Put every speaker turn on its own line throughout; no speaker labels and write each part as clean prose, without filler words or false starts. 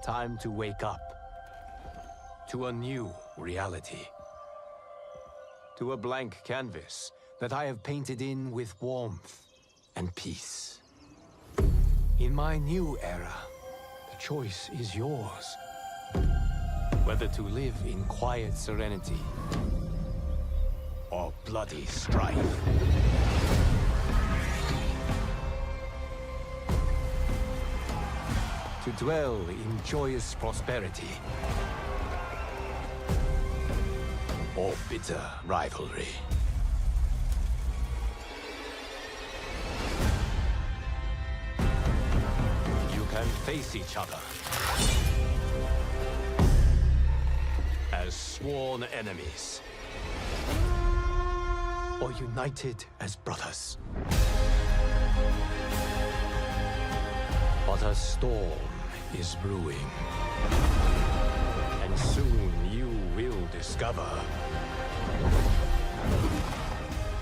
Time to wake up. To a new reality. To a blank canvas that I have painted in with warmth and peace. In my new era, the choice is yours. Whether to live in quiet serenity or bloody strife. To dwell in joyous prosperity or bitter rivalry. You can face each other as sworn enemies, or united as brothers. But a storm is brewing, and soon you will discover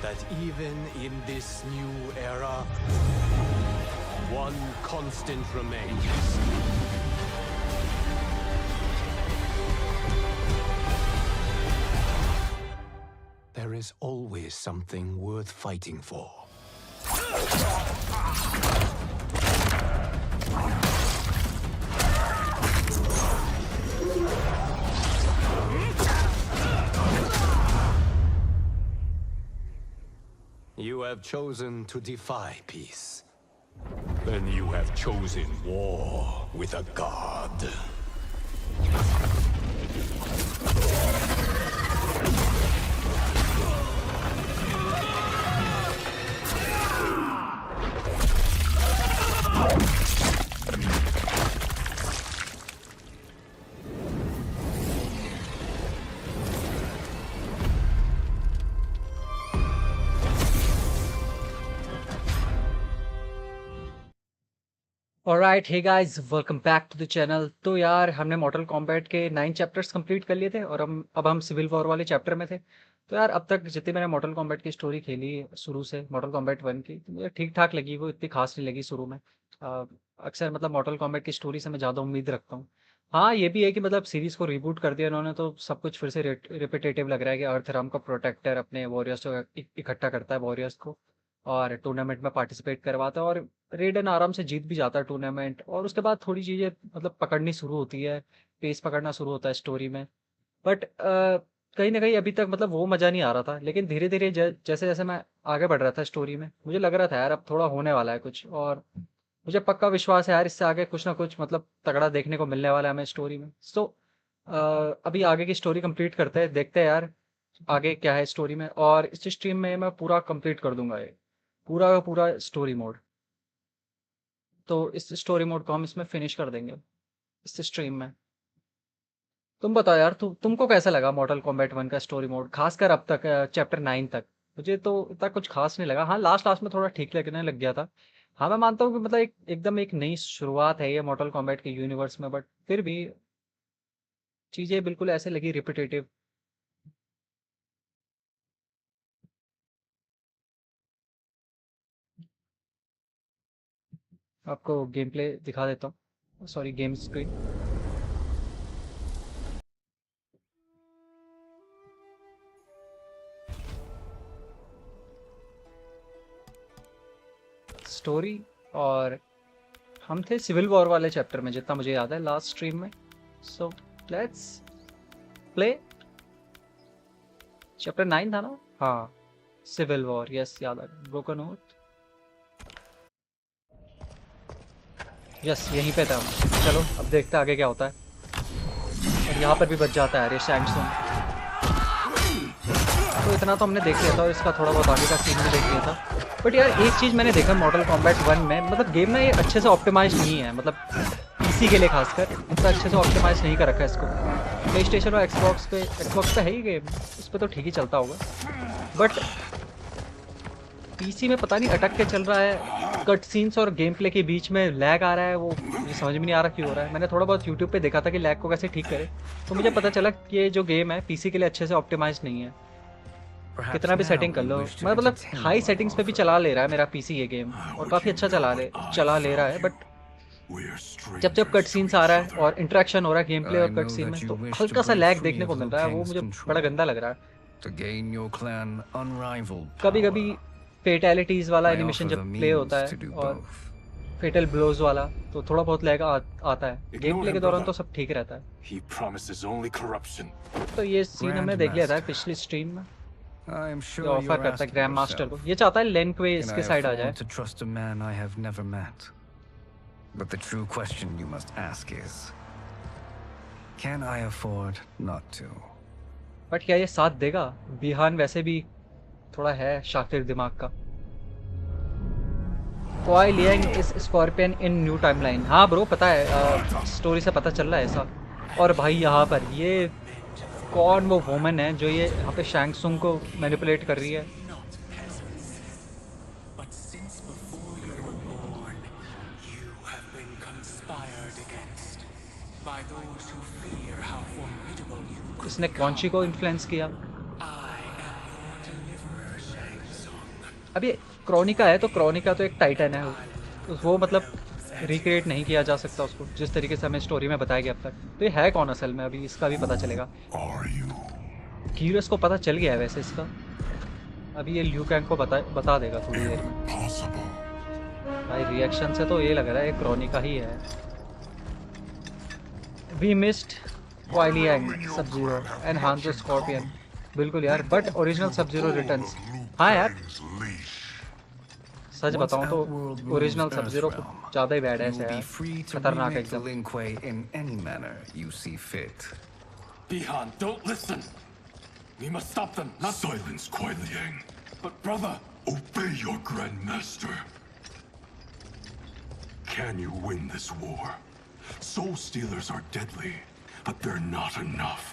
that even in this new era, one constant remains. There is always something worth fighting for. You have chosen to defy peace. Then you have chosen war with a god.
Alright hey guys welcome back to the channel. तो यार हमने मॉर्टल combat के 9 chapters complete कर लिए थे और अब हम सिविल वॉर वाले चैप्टर में थे। तो यार अब तक जितनी मैंने मॉर्टल कॉम्बैट की स्टोरी खेली शुरू से मॉर्टल कॉम्बैट 1 की, तो मुझे ठीक ठाक लगी, वो इतनी खास नहीं लगी शुरू में। अक्सर मतलब मॉर्टल कॉम्बैट की स्टोरी से मैं ज़्यादा उम्मीद रखता हूँ। हाँ ये भी है कि मतलब सीरीज़ को रिबूट कर दिया इन्होंने, तो सब कुछ फिर से रिपीटेटिव लग रहा है कि अर्थराम का प्रोटेक्टर अपने वॉरियर्स को इकट्ठा करता है वॉरियर्स को और टूर्नामेंट में पार्टिसिपेट करवाता है और रेडन आराम से जीत भी जाता है टूर्नामेंट। और उसके बाद थोड़ी चीज़ें मतलब पकड़नी शुरू होती है, पेस पकड़ना शुरू होता है स्टोरी में। बट कहीं ना कहीं अभी तक मतलब वो मज़ा नहीं आ रहा था, लेकिन धीरे धीरे जैसे जैसे मैं आगे बढ़ रहा था स्टोरी में, मुझे लग रहा था यार अब थोड़ा होने वाला है कुछ। और मुझे पक्का विश्वास है यार इससे आगे कुछ ना कुछ मतलब तगड़ा देखने को मिलने वाला है हमें स्टोरी में। सो अभी आगे की स्टोरी कंप्लीट करते हैं, देखते हैं यार आगे क्या है स्टोरी में। और इस स्ट्रीम में मैं पूरा कंप्लीट कर दूंगा ये पूरा का पूरा स्टोरी मोड। तो इस स्टोरी मोड को हम इसमें फिनिश कर देंगे इस स्ट्रीम में। तुम बताओ यार तुमको कैसा लगा मॉर्टल कॉम्बैट 1 का स्टोरी मोड, खासकर अब तक चैप्टर 9 तक? मुझे तो इतना कुछ खास नहीं लगा। हाँ लास्ट लास्ट में थोड़ा ठीक लगने लग गया था। हाँ मैं मानता हूँ कि मतलब एकदम एक नई शुरुआत है ये मॉर्टल कॉम्बैट के यूनिवर्स में, बट फिर भी चीज़ें बिल्कुल ऐसे लगी रिपीटेटिव। आपको गेम प्ले दिखा देता हूँ, सॉरी गेम स्क्रीन। स्टोरी और हम थे सिविल वॉर वाले चैप्टर में जितना मुझे याद है लास्ट स्ट्रीम में। So let's play. चैप्टर 9 था ना? हाँ सिविल वॉर, यस याद आ गया। ब्रोकन ओथ, यस यहीं पे था हम। चलो अब देखते हैं आगे क्या होता है। और यहाँ पर भी बच जाता है ये सैंडस्टोन। तो इतना तो हमने देख लिया था और इसका थोड़ा बहुत आगे का सीन भी देख लिया था। बट यार एक चीज़ मैंने देखा मॉर्टल कॉम्बैट 1 में, मतलब गेम ना ये अच्छे से ऑप्टिमाइज नहीं है, मतलब पीसी के लिए खासकर इतना अच्छे से ऑप्टिमाइज नहीं कर रखा है इसको। प्ले स्टेशन और एक्सबॉक्स पे है ही गेम, उस पर तो ठीक ही चलता होगा, बट पीसी में पता नहीं अटक के चल रहा है। कट सीन्स और गेम प्ले के बीच में लैग आ रहा है, वो मुझे समझ में नहीं आ रहा क्यों हो रहा है। मैंने थोड़ा बहुत यूट्यूब पे देखा था कि लैग को कैसे ठीक करे, तो मुझे पता चला कि ये जो गेम है पीसी के लिए अच्छे से ऑप्टिमाइज नहीं है। कितना भी सेटिंग कर लो, मैं मतलब हाई सेटिंग्स पे भी चला ले रहा है मेरा पीसी ये गेम, और काफ़ी अच्छा चला ले रहा है, बट जब जब कट सीन्स आ रहा है और इंटरेक्शन हो रहा है गेम प्ले और कट सीन में, तो हल्का सा लैग देखने को मिल रहा है, वो मुझे बड़ा गंदा लग रहा है। कभी कभी फेटैलिटीज वाला एनिमेशन जब प्ले होता है और फेटल ब्लोज वाला, तो थोड़ा बहुत लैग आता है। गेम प्ले के दौरान तो सब ठीक रहता है। तो ये सीन हमने देख लिया था पिछली स्ट्रीम में। ये ऑफर करता है ग्रैंड मास्टर को, ये चाहता है लेन क्वे इसके साइड आ जाए।
But the true question you must ask is, can I afford not to?
But क्या ये साथ देगा? बिहान वैसे भी थोड़ा है शातिर दिमाग का। Koi Liang is Scorpion in new timeline. हाँ ब्रो पता है, स्टोरी से पता चल रहा है ऐसा। और भाई यहाँ पर ये कौन वो वुमन है जो ये यहाँ पे शैंग सुंग को मैनिपुलेट कर रही है? इसने कौनची को इन्फ्लुएंस किया? अब ये क्रोनिका है, तो क्रोनिका तो एक टाइटन है, वो मतलब रिक्रिएट नहीं किया जा सकता उसको जिस तरीके से हमें स्टोरी में बताया गया अब तक। तो ये है कौन असल में, अभी इसका भी पता चलेगा। कीरस को पता चल गया है वैसे इसका, अभी ये ल्यू कैंग को बता देगा थोड़ी देर में। भाई रिएक्शन से तो ये लग रहा है ये क्रोनिका ही है। We missed Koi Liang, Sub-Zero and Han the Scorpion। बिल्कुल यार, बट ओरिजिनल Sub-Zero रिटर्न्स। हाँ यार, सच बताऊं तो ओरिजिनल Sub-Zero कुछ ज़्यादा ही बैड है यार, खतरनाक एकदम।
Bihan, don't listen. We must stop them. Not silence, Koi Liang. But brother, obey your grandmaster. Can you win this war? Soul stealers are deadly. But they're not enough.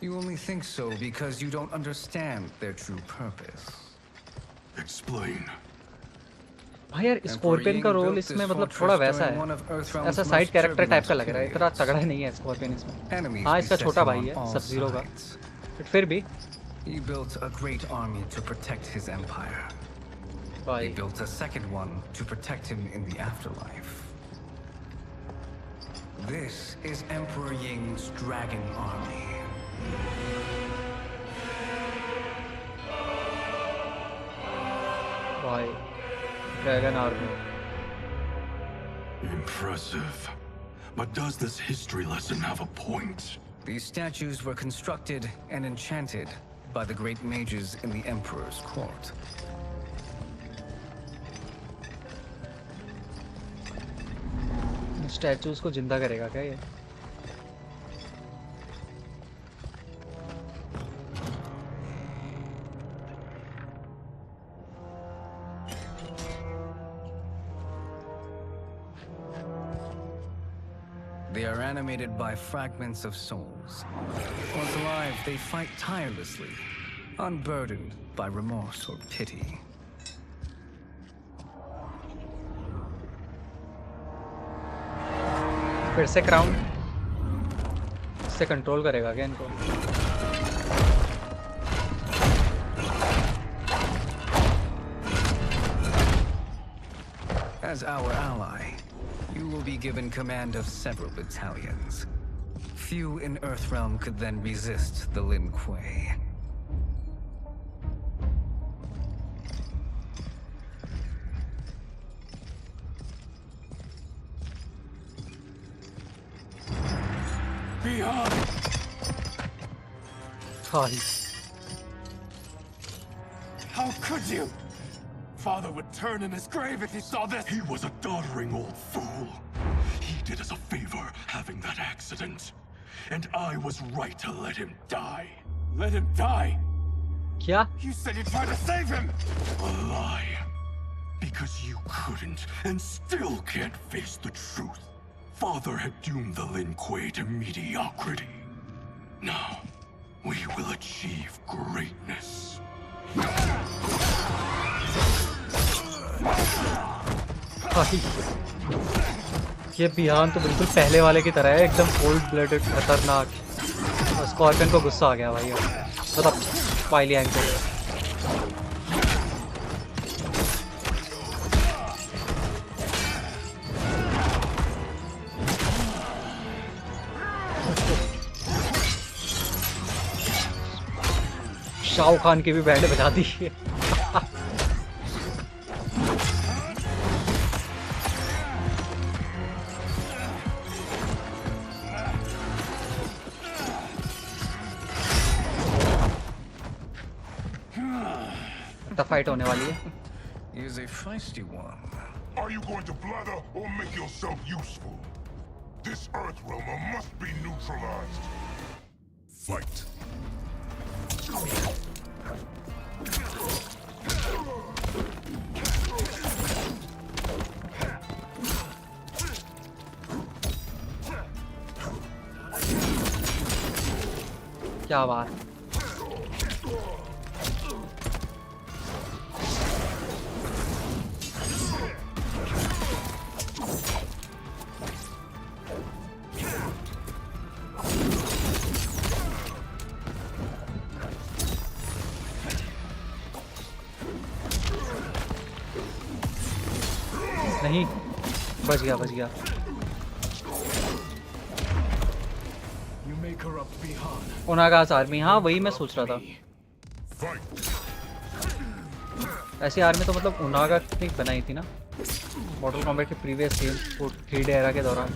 You only think so because you don't understand their true purpose.
Explain.
भाई यार scorpion का role इसमें मतलब थोड़ा वैसा है, ऐसा side character type का लग रहा है, इतना तगड़ा नहीं है स्कॉर्पियन इसमें। हाँ इसका छोटा भाई है सब-जीरो का, बट फिर भी
He built a great army to protect his empire. He built a second one to protect him in the afterlife. This is Emperor Ying's dragon army.
Why? Dragon army.
Impressive. But does this history lesson have a point?
These statues were constructed and enchanted by the great mages in the Emperor's court.
Statues को जिंदा करेगा क्या ये?
They are animated by fragments of souls. Once alive, they fight tirelessly, unburdened by remorse or pity.
फिर से crown इससे control करेगा क्या इनको?
As our ally, you will be given command of several battalions. Few in Earthrealm could then resist the Lin Kuei.
How could you? Father would turn in his grave if he saw this. He was a doddering old fool. He did us a favor having that accident. And I was right to let him die. Let him die?
क्या?
You said you tried to save him! A lie. Because you couldn't and still can't face the truth. Father had doomed the Lin Kuei to mediocrity. Now, we will achieve greatness.
ये बिहान तो बिल्कुल पहले वाले की तरह है, एकदम cold blooded खतरनाक। और स्कॉर्पियन को गुस्सा आ गया भाई, मतलब Koi Liang को। शाहरुख खान की भी बैंड बजा दी है। तो फाइट होने वाली है।
He's a feisty one.
Are you going to blather or make yourself useful? This Earth realmer must be neutralized. Fight.
क्या बात। नहीं, बच गया बच गया। ओनागास आर्मी, हाँ वही मैं सोच रहा था। ऐसी आर्मी तो मतलब ओनागा ने बनाई थी ना मॉडल कॉम्बैट के प्रीवियस गेम, वो 3D एरा के दौरान।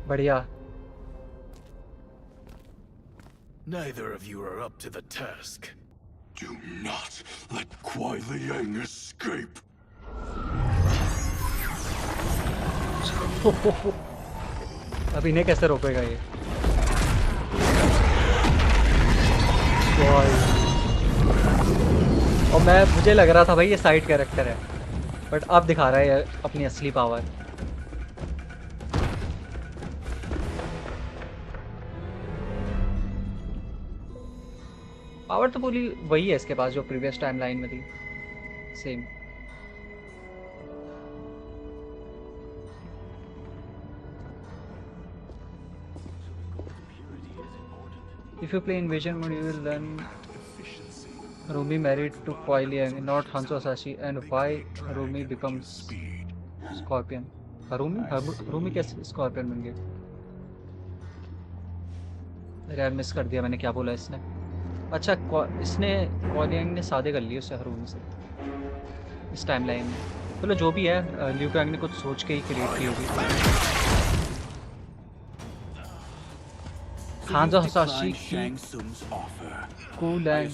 बढ़िया।
Neither of you are up to the task. Do not let Kuai Liang escape.
अब इन्हें कैसे रोकेगा ये? और मुझे लग रहा था भाई ये साइड कैरेक्टर है, बट अब दिखा रहा है अपनी असली पावर। पावर तो पूरी वही है इसके पास जो प्रीवियस टाइमलाइन में थी, same. If you play Invasion mode, you will learn Rumi married to Kuai Liang, not Hanzo Sashi, and why Rumi becomes Scorpion. Rumi कैसे Scorpion बन गए? अरे यार मिस कर दिया मैंने, क्या बोला इसने? अच्छा, इसने कुआई लियांग ने शादी कर ली उससे, हरूमी से, इस टाइमलाइन में। चलो जो भी है, लियू कैंग ने कुछ सोच के ही क्रिएट की होगी। हांजो हसाशी की कूल एंड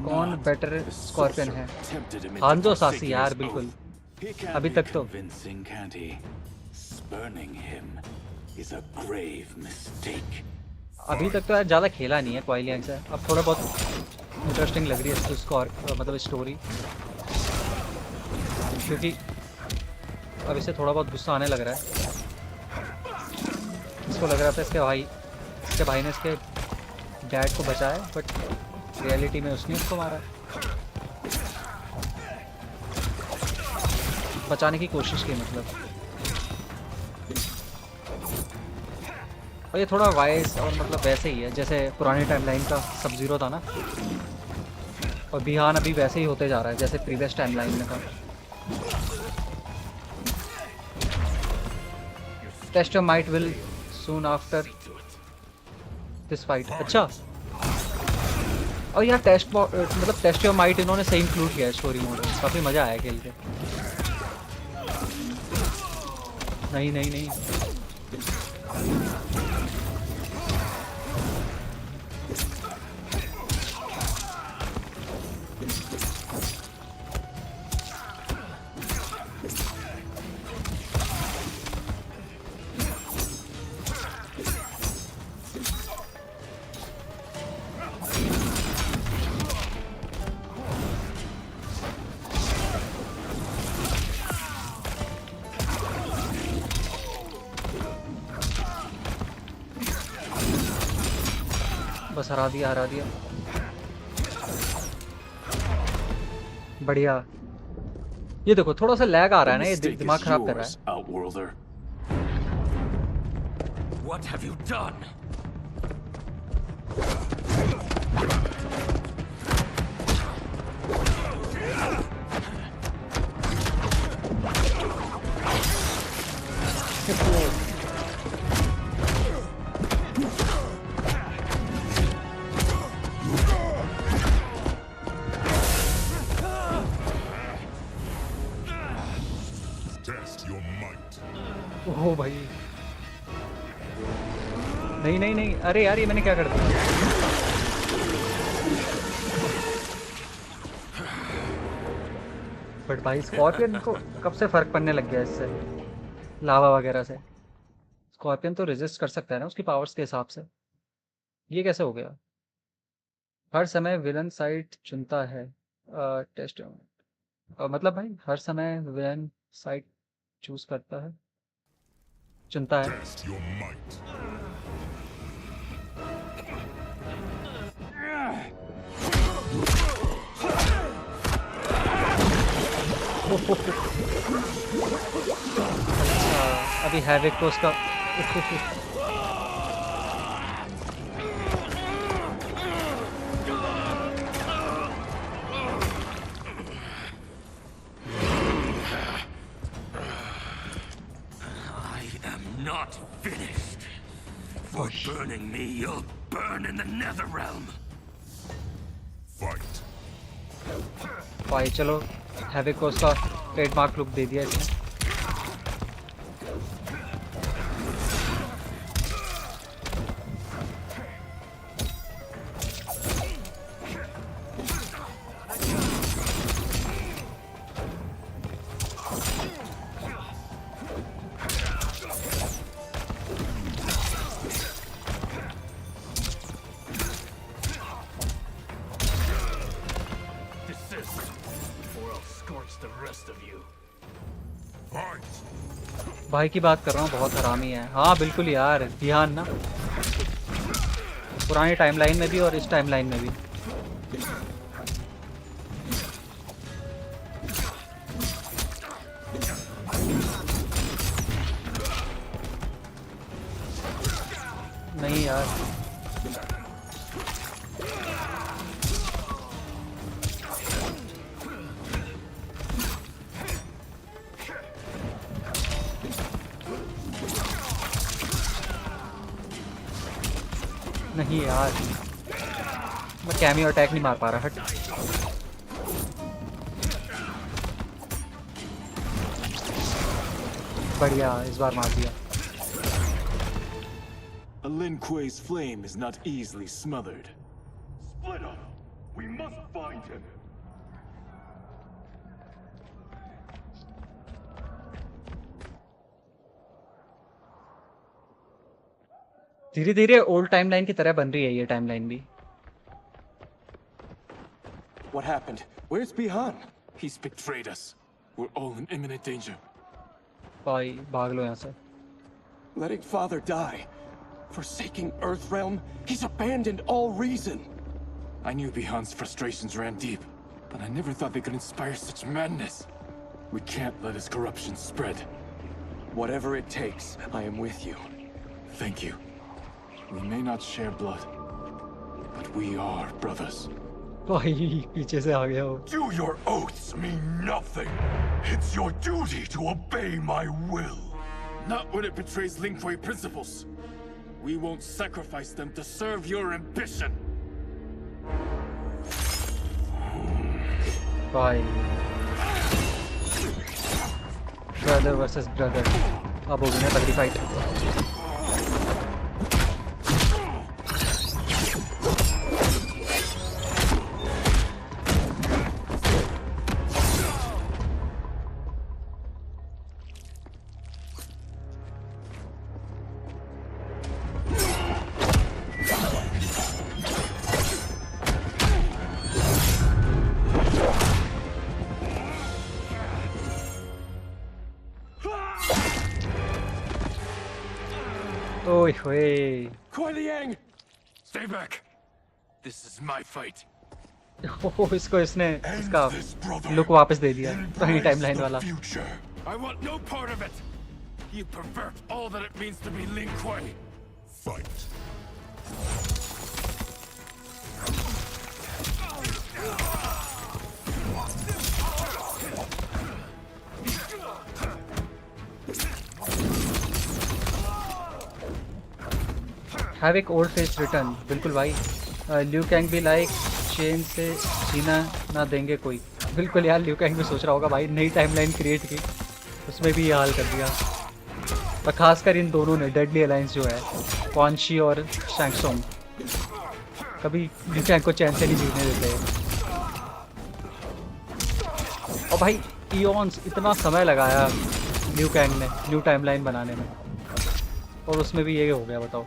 कौन बेटर स्कॉर्पियन है? हांजो हसाशी यार, बिल्कुल। अभी तक तो यार ज़्यादा खेला नहीं है कुआई लियांग से। अब थोड़ा बहुत इंटरेस्टिंग लग रही है इसको, मतलब स्टोरी, क्योंकि अब इसे थोड़ा बहुत गुस्सा आने लग रहा है। इसको लग रहा था इसके भाई ने इसके डैड को बचाया, बट रियलिटी में उसने उसको मारा, बचाने की कोशिश की मतलब। और ये थोड़ा वाइस और मतलब वैसे ही है जैसे पुरानी टाइमलाइन का सब जीरो था ना, और बिहान अभी वैसे ही होते जा रहा है जैसे प्रीवियस टाइमलाइन में था। Test your might will soon after this fight. अच्छा, और यार टेस्ट योर माइट इन्होंने सही इंक्लूड किया है स्टोरी मोड में, काफ़ी मज़ा आया खेल के। नहीं नहीं नहीं, बस हरा दिया। बढ़िया। ये देखो थोड़ा सा लैग आ रहा है ना, ये दिमाग खराब कर रहा है।
What have you done?
Test your might.
ओह भाई, नहीं नहीं नहीं, अरे यार ये मैंने क्या कर दिया? बट भाई स्कॉर्पियन को कब से फर्क पड़ने लग गया इससे, लावा वगैरह से? स्कॉर्पियन तो रेजिस्ट कर सकता है ना उसकी पावर्स के हिसाब से, ये कैसे हो गया? हर समय विलन साइड चुनता है। टेस्ट मतलब भाई हर समय विलन साइड चूज करता है, चुनता है।
Test your might.
अभी हैविक को उसका
I am not finished. For burning me, you'll burn in the Netherrealm.
Fight.
भाई चलो, हैविक को उसका ट्रेडमार्क लुक दे दिया इसने।
Fight.
भाई की बात कर रहा हूँ, बहुत हरामी है। हाँ बिल्कुल यार, ध्यान ना, पुरानी टाइमलाइन में भी और इस टाइमलाइन में भी। नहीं यार, नहीं यार, मैं कैमी अटैक नहीं मार पा रहा। हट, बढ़िया, इस बार मार दिया।
A Lin Kuei's flame is not easily smothered.
Split up! We must find him!
धीरे धीरे ओल्ड टाइमलाइन की तरह बन रही है ये टाइमलाइन भी।
What happened? Where's Bihan? He's betrayed us. We're all in imminent danger.
भाई भाग लो यहाँ से।
Letting father die. Forsaking Earthrealm. He's abandoned all reason. I knew Bihan's frustrations ran deep, but I never thought they could inspire such madness. We can't let his corruption spread. Whatever it takes, I am with you. Thank you. We may not share blood, but we are brothers.
भाई पीछे से आ गया वो।
Do your oaths mean nothing? It's your duty to obey my will.
Not when it betrays Lin Kuei principles. We won't sacrifice them to serve your ambition.
भाई brother versus brother, अब होगी ना तगड़ी फाइट। ओए होए,
Kuei Liang! Stay back. This is my fight.
ओह, इसको इसने
End
इसका
this, brother.
लुक वापस दे दिया, पुरानी
Embrace
टाइमलाइन
the
वाला।
future.
I want no part of it. You pervert all that it means to be Lin Kuei.
Fight.
Have एक old face return, बिल्कुल भाई। ल्यू कैंग भी लाइक चेन से जीना ना देंगे कोई। बिल्कुल यार, ल्यू कैंग भी सोच रहा होगा भाई, नई टाइमलाइन क्रिएट की, उसमें भी ये हाल कर दिया। और खासकर इन दोनों ने, डेडली अलायंस जो है, क्वान शी और शैंगसोंग, कभी ल्यू कैंग को चैन से नहीं जीने देते। और भाई इयॉन्स इतना समय लगाया ल्यू कैंग ने न्यू टाइमलाइन बनाने में, और उसमें भी ये हो गया, बताओ।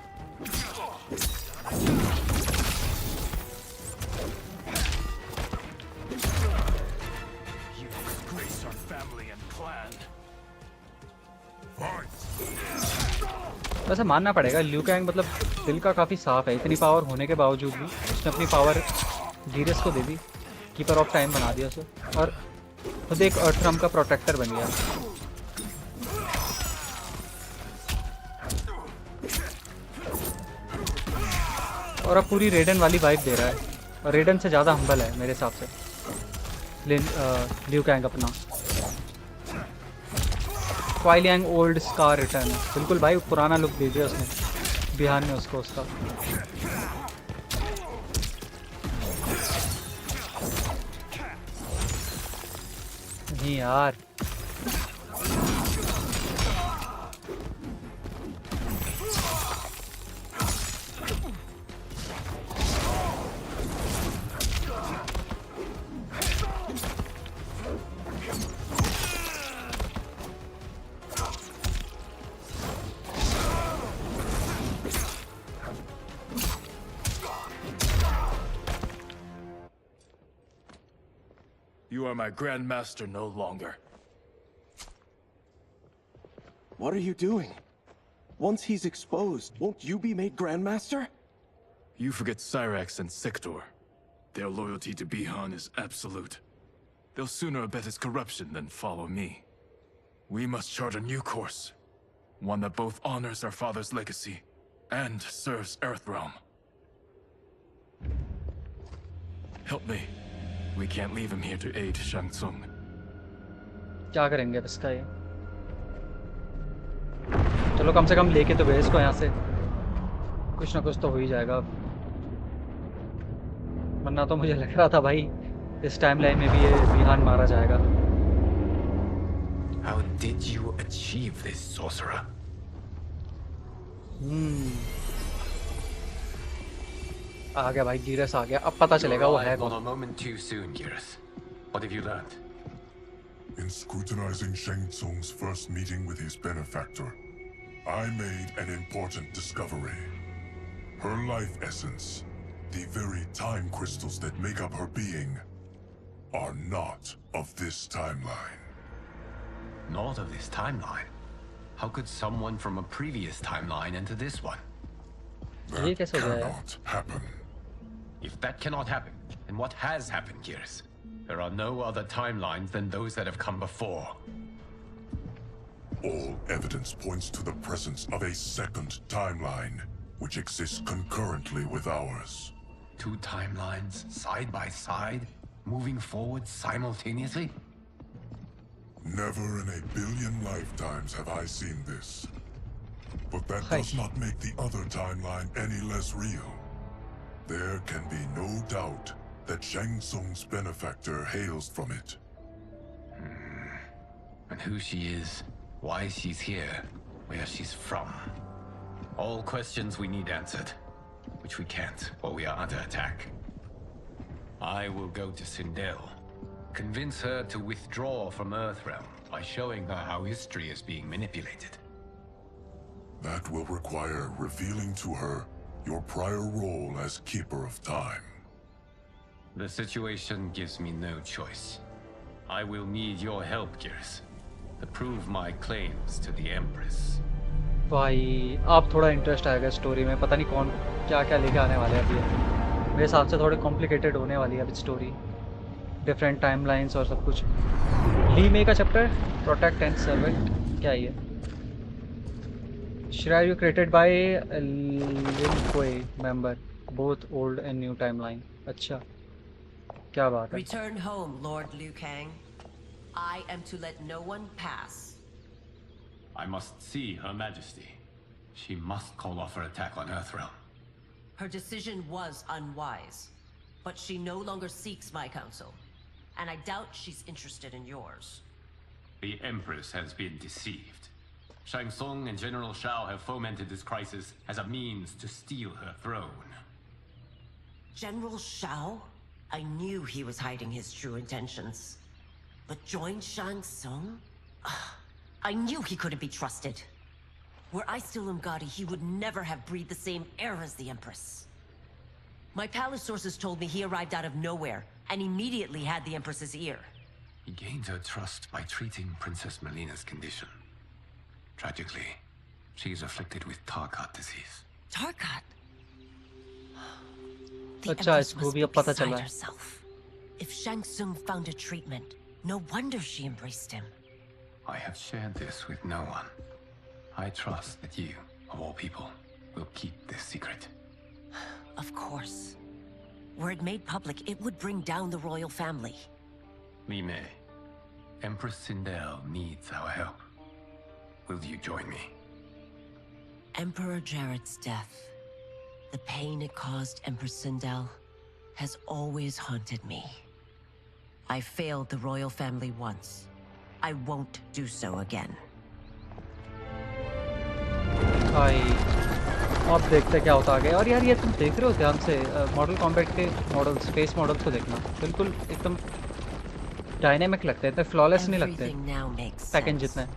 वैसे मानना पड़ेगा, ल्यू कैंग मतलब दिल का काफ़ी साफ है। इतनी पावर होने के बावजूद भी उसने अपनी पावर जीरस को दे दी, कीपर ऑफ टाइम बना दिया उसे, और खुद एक अर्थरम का प्रोटेक्टर बन गया। और अब पूरी रेडन वाली वाइब दे रहा है, और रेडन से ज़्यादा हम्बल है मेरे हिसाब से ल्यू कैंग अपना। क्वाइलियांग ओल्ड स्कार रिटर्न, बिल्कुल भाई, पुराना लुक दे दिया उसने बिहान में उसको उसका। नहीं यार,
You are my Grandmaster no longer. What are you doing? Once he's exposed, won't you be made Grandmaster? You forget Cyrax and Sector. Their loyalty to Bihan is absolute. They'll sooner abet his corruption than follow me. We must chart a new course. One that both honors our father's legacy and serves Earthrealm. Help me. We can't leave him here to aid Shang Tsung.
क्या करेंगे अब इसका ये? चलो कम से कम लेके तो गए इसको यहाँ से, कुछ ना कुछ तो हो ही जाएगा। वरना तो मुझे लग रहा था भाई इस टाइमलाइन में भी ये बिहान मारा जाएगा।
How did you achieve this, sorcerer?
आ गया भाई, गिरस आ गया, अब पता चलेगा वो है
Not
कौन।
a moment too soon, Girith. What have you learned?
In scrutinizing Shang Tsung's first meeting with his benefactor, I made an important discovery. Her life essence, the very time crystals that make up her being, are not of this timeline.
Not of this timeline. How could someone from a previous timeline enter this one?
ये
That
कैसे हो गया यार?
cannot happen.
If that cannot happen, then what has happened, Girith? There are no other timelines than those that have come before.
All evidence points to the presence of a second timeline, which exists concurrently with ours.
Two timelines, side by side, moving forward simultaneously?
Never in a billion lifetimes have I seen this. But that does not make the other timeline any less real. There can be no doubt that Shang Tsung's benefactor hails from it.
And who she is, why she's here, where she's from. All questions we need answered, which we can't while we are under attack. I will go to Sindel, convince her to withdraw from Earthrealm by showing her how history is being manipulated.
That will require revealing to her your prior role as Keeper of Time.
The situation gives me no choice. I will need your help, Girith, to prove my claims to the Empress.
भाई अब थोड़ा interest आएगा story में, पता नहीं कौन क्या क्या लेके आने वाले हैं अभी। मेरे हिसाब से थोड़ी कॉम्प्लिकेटेड होने वाली है अभी स्टोरी, डिफरेंट टाइमलाइंस और सब कुछ। ली मे का चैप्टर प्रोटेक्ट एंड सर्वेंट, क्या ये? Shrine you created by Lin member, both old and new timeline. अच्छा, क्या बात है?
Return home, Lord Liu Kang. I am to let no one pass.
I must see Her Majesty. She must call off her attack on Earthrealm.
Her decision was unwise, but she no longer seeks my counsel, and I doubt she's interested in yours.
The Empress has been deceived. Shang Tsung and General Shao have fomented this crisis as a means to steal her throne.
General Shao? I knew he was hiding his true intentions. But join Shang Tsung? I knew he couldn't be trusted. Were I still Umgadi, he would never have breathed the same air as the Empress. My palace sources told me he arrived out of nowhere, and immediately had the Empress's ear.
He gained her trust by treating Princess Melina's condition. Tragically, she is afflicted with Tarkat disease.
Tarkat? The
अच्छा,
Empress
इसको
must
भी
be
अब पता
beside
चला है।
herself. If Shang Tsung found a treatment, no wonder she embraced him.
I have shared this with no one. I trust that you, of all people, will keep this secret.
Of course. Were it made public, it would bring down the royal family.
Li Mei, Empress Sindel needs our help. Will you join me?
Emperor Jarrett's death, the pain it caused Empress Sindel, has always haunted me. I failed the royal family once. I won't do so again.
भाई अब देखते क्या होता आगे। और यार ये तुम देख रहे हो ध्यान से मॉडल कॉम्बैट के मॉडल स्पेस मॉडल्स को देखना, बिल्कुल एकदम डायनेमिक लगते हैं, इतने फ्लॉलेस नहीं लगते
Everything now makes
package
sense.
जितने।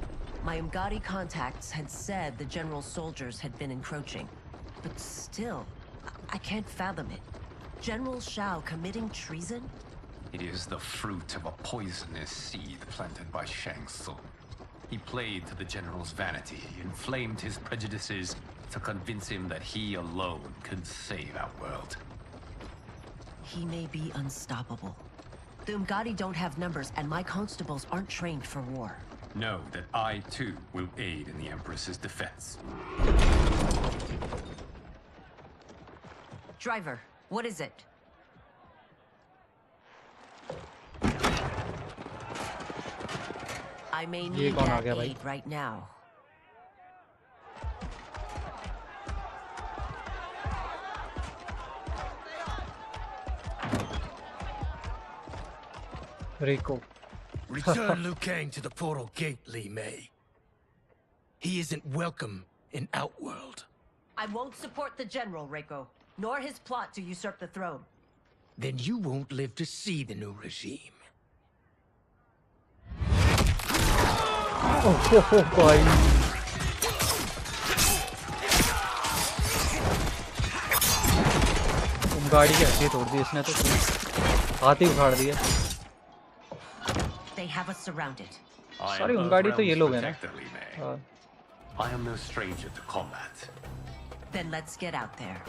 My Umgadi contacts had said the general's soldiers had been encroaching. But still, I can't fathom it. General Shao committing treason?
It is the fruit of a poisonous seed planted by Shang Tsung. He played to the general's vanity, inflamed his prejudices to convince him that he alone could save our world.
He may be unstoppable. The Umgadi don't have numbers, and my constables aren't trained for war.
Know that I, too, will aid in the Empress's defense.
Driver, what is it? I may
ये
need
कौन आ
that
गया भाई?
aid right now.
RIICO
Return Liu Kang to the portal gate, Li Mei. He isn't welcome in Outworld.
I won't support the general, Reiko, nor his plot to usurp the throne.
Then you won't live to see the new regime.
ओह भाई गाड़ी की हड्डी तोड़ दी इसने तो, हाथ ही उखाड़ दिया।
They have us surrounded.
I
Sorry,
am
Umgadi तो ये
Earthrealm's
लोग हैं ना।
protector, Li Mei.
हाँ।
I am no stranger to combat.
Then let's get out there.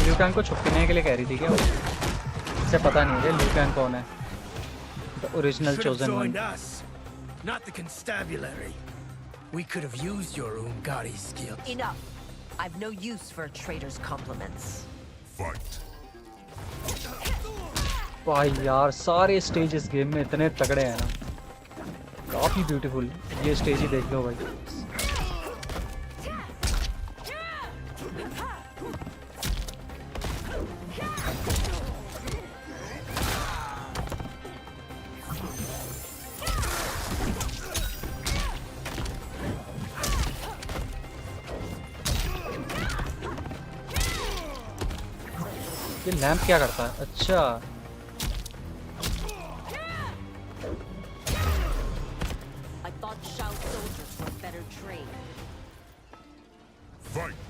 Liu Kang को छुपने के लिए कह रही थी क्या वो? इसे पता नहीं है ल्यू कैंग कौन है। The original
Should have
chosen one.
joined us, not the constabulary. We could have used your Umgadi skills.
Enough. I've no use for a traitor's compliments.
Fight.
भाई यार सारे स्टेज इस गेम में इतने तगड़े हैं ना, काफी ब्यूटीफुल। ये स्टेज ही देख लो भाई। ये लैंप क्या करता है? अच्छा
I thought Shao's soldiers were better trained.
Fight.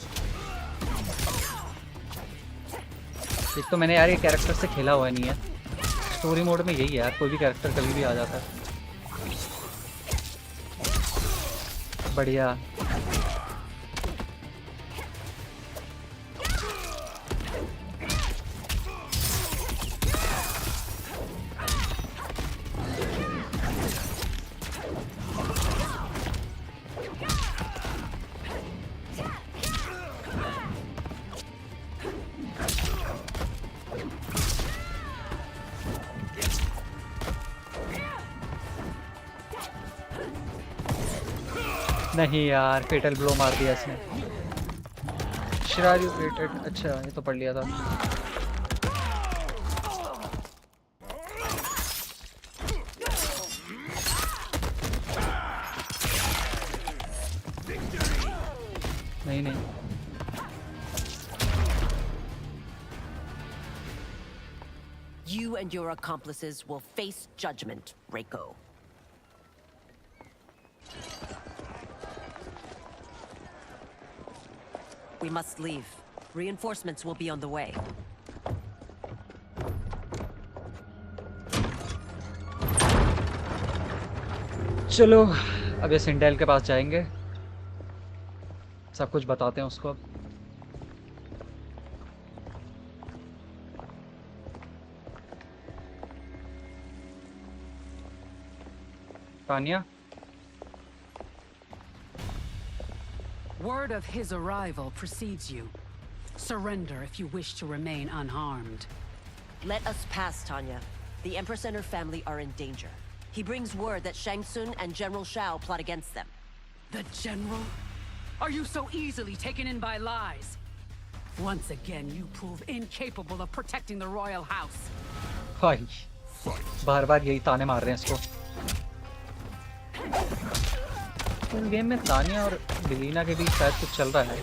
एक तो मैंने यार ये कैरेक्टर से खेला हुआ नहीं है, स्टोरी मोड में यही है यार, कोई भी कैरेक्टर कभी भी आ जाता है। बढ़िया। नहीं यार, फेटल ब्लो मार दिया इसने। शरारी रेटेड, अच्छा ये तो पढ़ लिया था। नहीं नहीं,
You and your accomplices will face judgment, Reiko. We must leave. Reinforcements will be on the way.
चलो अब ये सिंडेल के पास जाएंगे, सब कुछ बताते हैं उसको अब। Tania,
Word of his arrival precedes you. Surrender if you wish to remain unharmed.
Let us pass, Tanya. The Empress and her family are in danger. He brings word that Shang Tsung and General Shao plot against them.
The General? Are you so easily taken in by lies? Once again, you prove incapable of protecting the royal house.
भाई बार बार यही ताने मार रहे हैं इसको। इस game में तानिया और बिलीना के बीच शायद कुछ चल रहा है।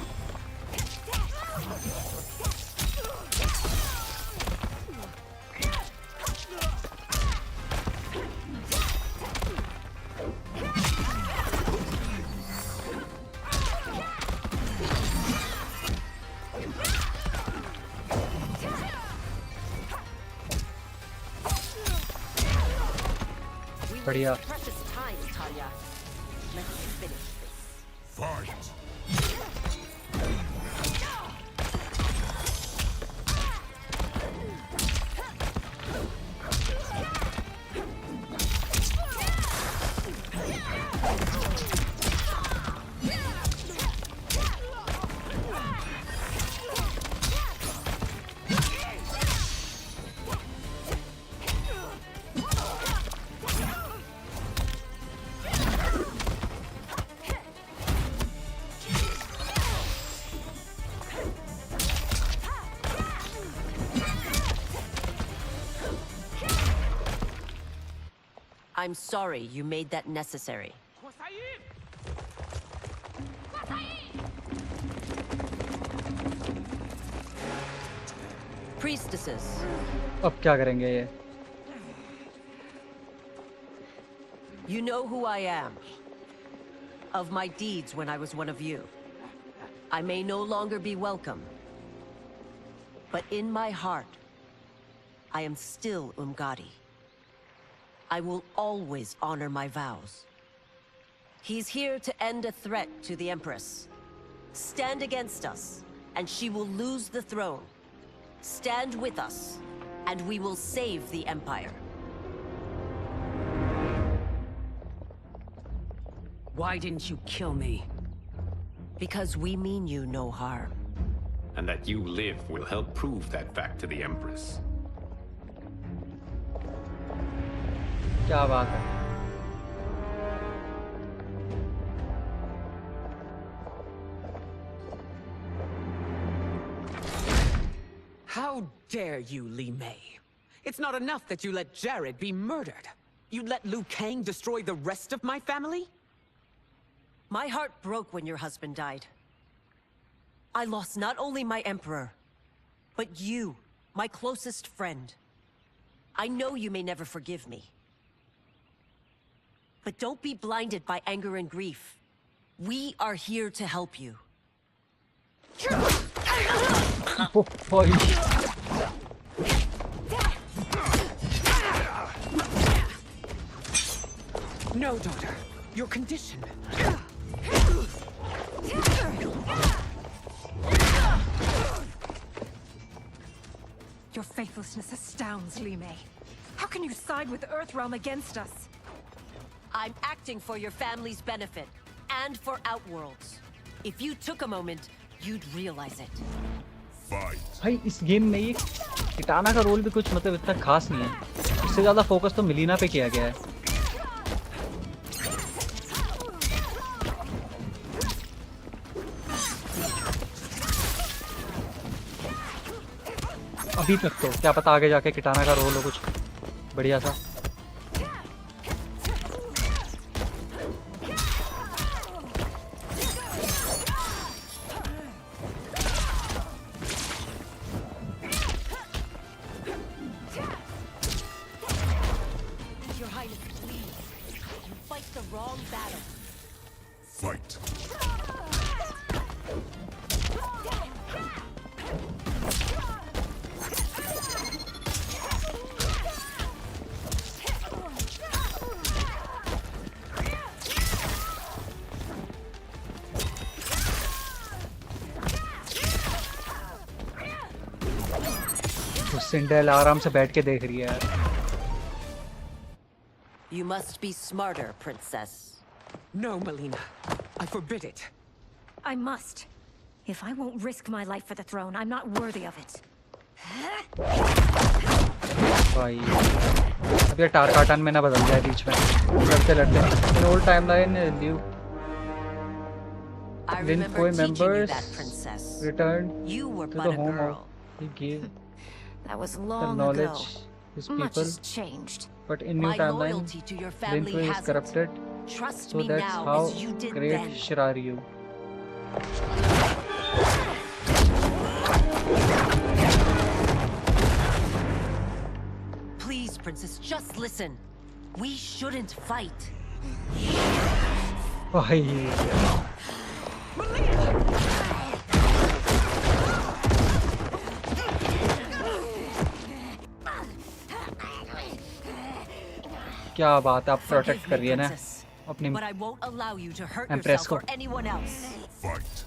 बढ़िया।
Precious time, Tanya. Let's finish this.
Fight!
I'm sorry you made that necessary. Priestesses,
अब क्या करेंगे ये?
you know who I am. Of my deeds when I was one of you. I may no longer be welcome. But in my heart, I am still Umgadi. I will always honor my vows. He's here to end a threat to the Empress. Stand against us, and she will lose the throne. Stand with us, and we will save the Empire.
Why didn't you kill me?
Because we mean you no harm.
And that you live will help prove that fact to the Empress.
क्या बात है?
How dare you, Li Mei? It's not enough that you let Jared be murdered. You'd let Liu Kang destroy the rest of my family?
My heart broke when your husband died. I lost not only my emperor, but you, my closest friend. I know you may never forgive me. But don't be blinded by anger and grief. We are here to help you.
Oh, boy.
No, daughter. Your condition.
Your faithlessness astounds, Li Mei. How can you side with Earthrealm against us?
I'm acting for your family's benefit, and for Outworld's. If you took a moment, you'd realize it.
Fight!
भाई इस game में ये किटाना का role भी कुछ मतलब इतना खास नहीं है। इससे ज़्यादा फोकस तो मिलीना पे किया गया है। अभी तक तो क्या पता आगे जाके किटाना का रोल हो कुछ बढ़िया सा।
Fight.
सिंडेल आराम से बैठ के देख रही है यार।
You must be smarter, princess.
No, Melina. I forbid it.
I must. If I won't risk my life for the throne, I'm not worthy of it.
भाई अब ये टारकाटन में ना बदल जाए बीच में लड़ते लड़ते। In old timeline new Lin Kuei members returned to the home of he gave
That was
the
long
knowledge
ago.
his
Much
people,
has changed.
but in new
My
timeline
loyalty to your
Lin
family
Kuei is
hasn't.
corrupted,
Trust
so
me
that's
now
how
as you did
great
then.
Shiraryu.
Please, princess, just listen. We shouldn't fight.
भाई क्या बात है, आप protect कर रही है ना अपनी
But I won't allow you to hurt
Empress
yourself
को।
or anyone else.
Fight.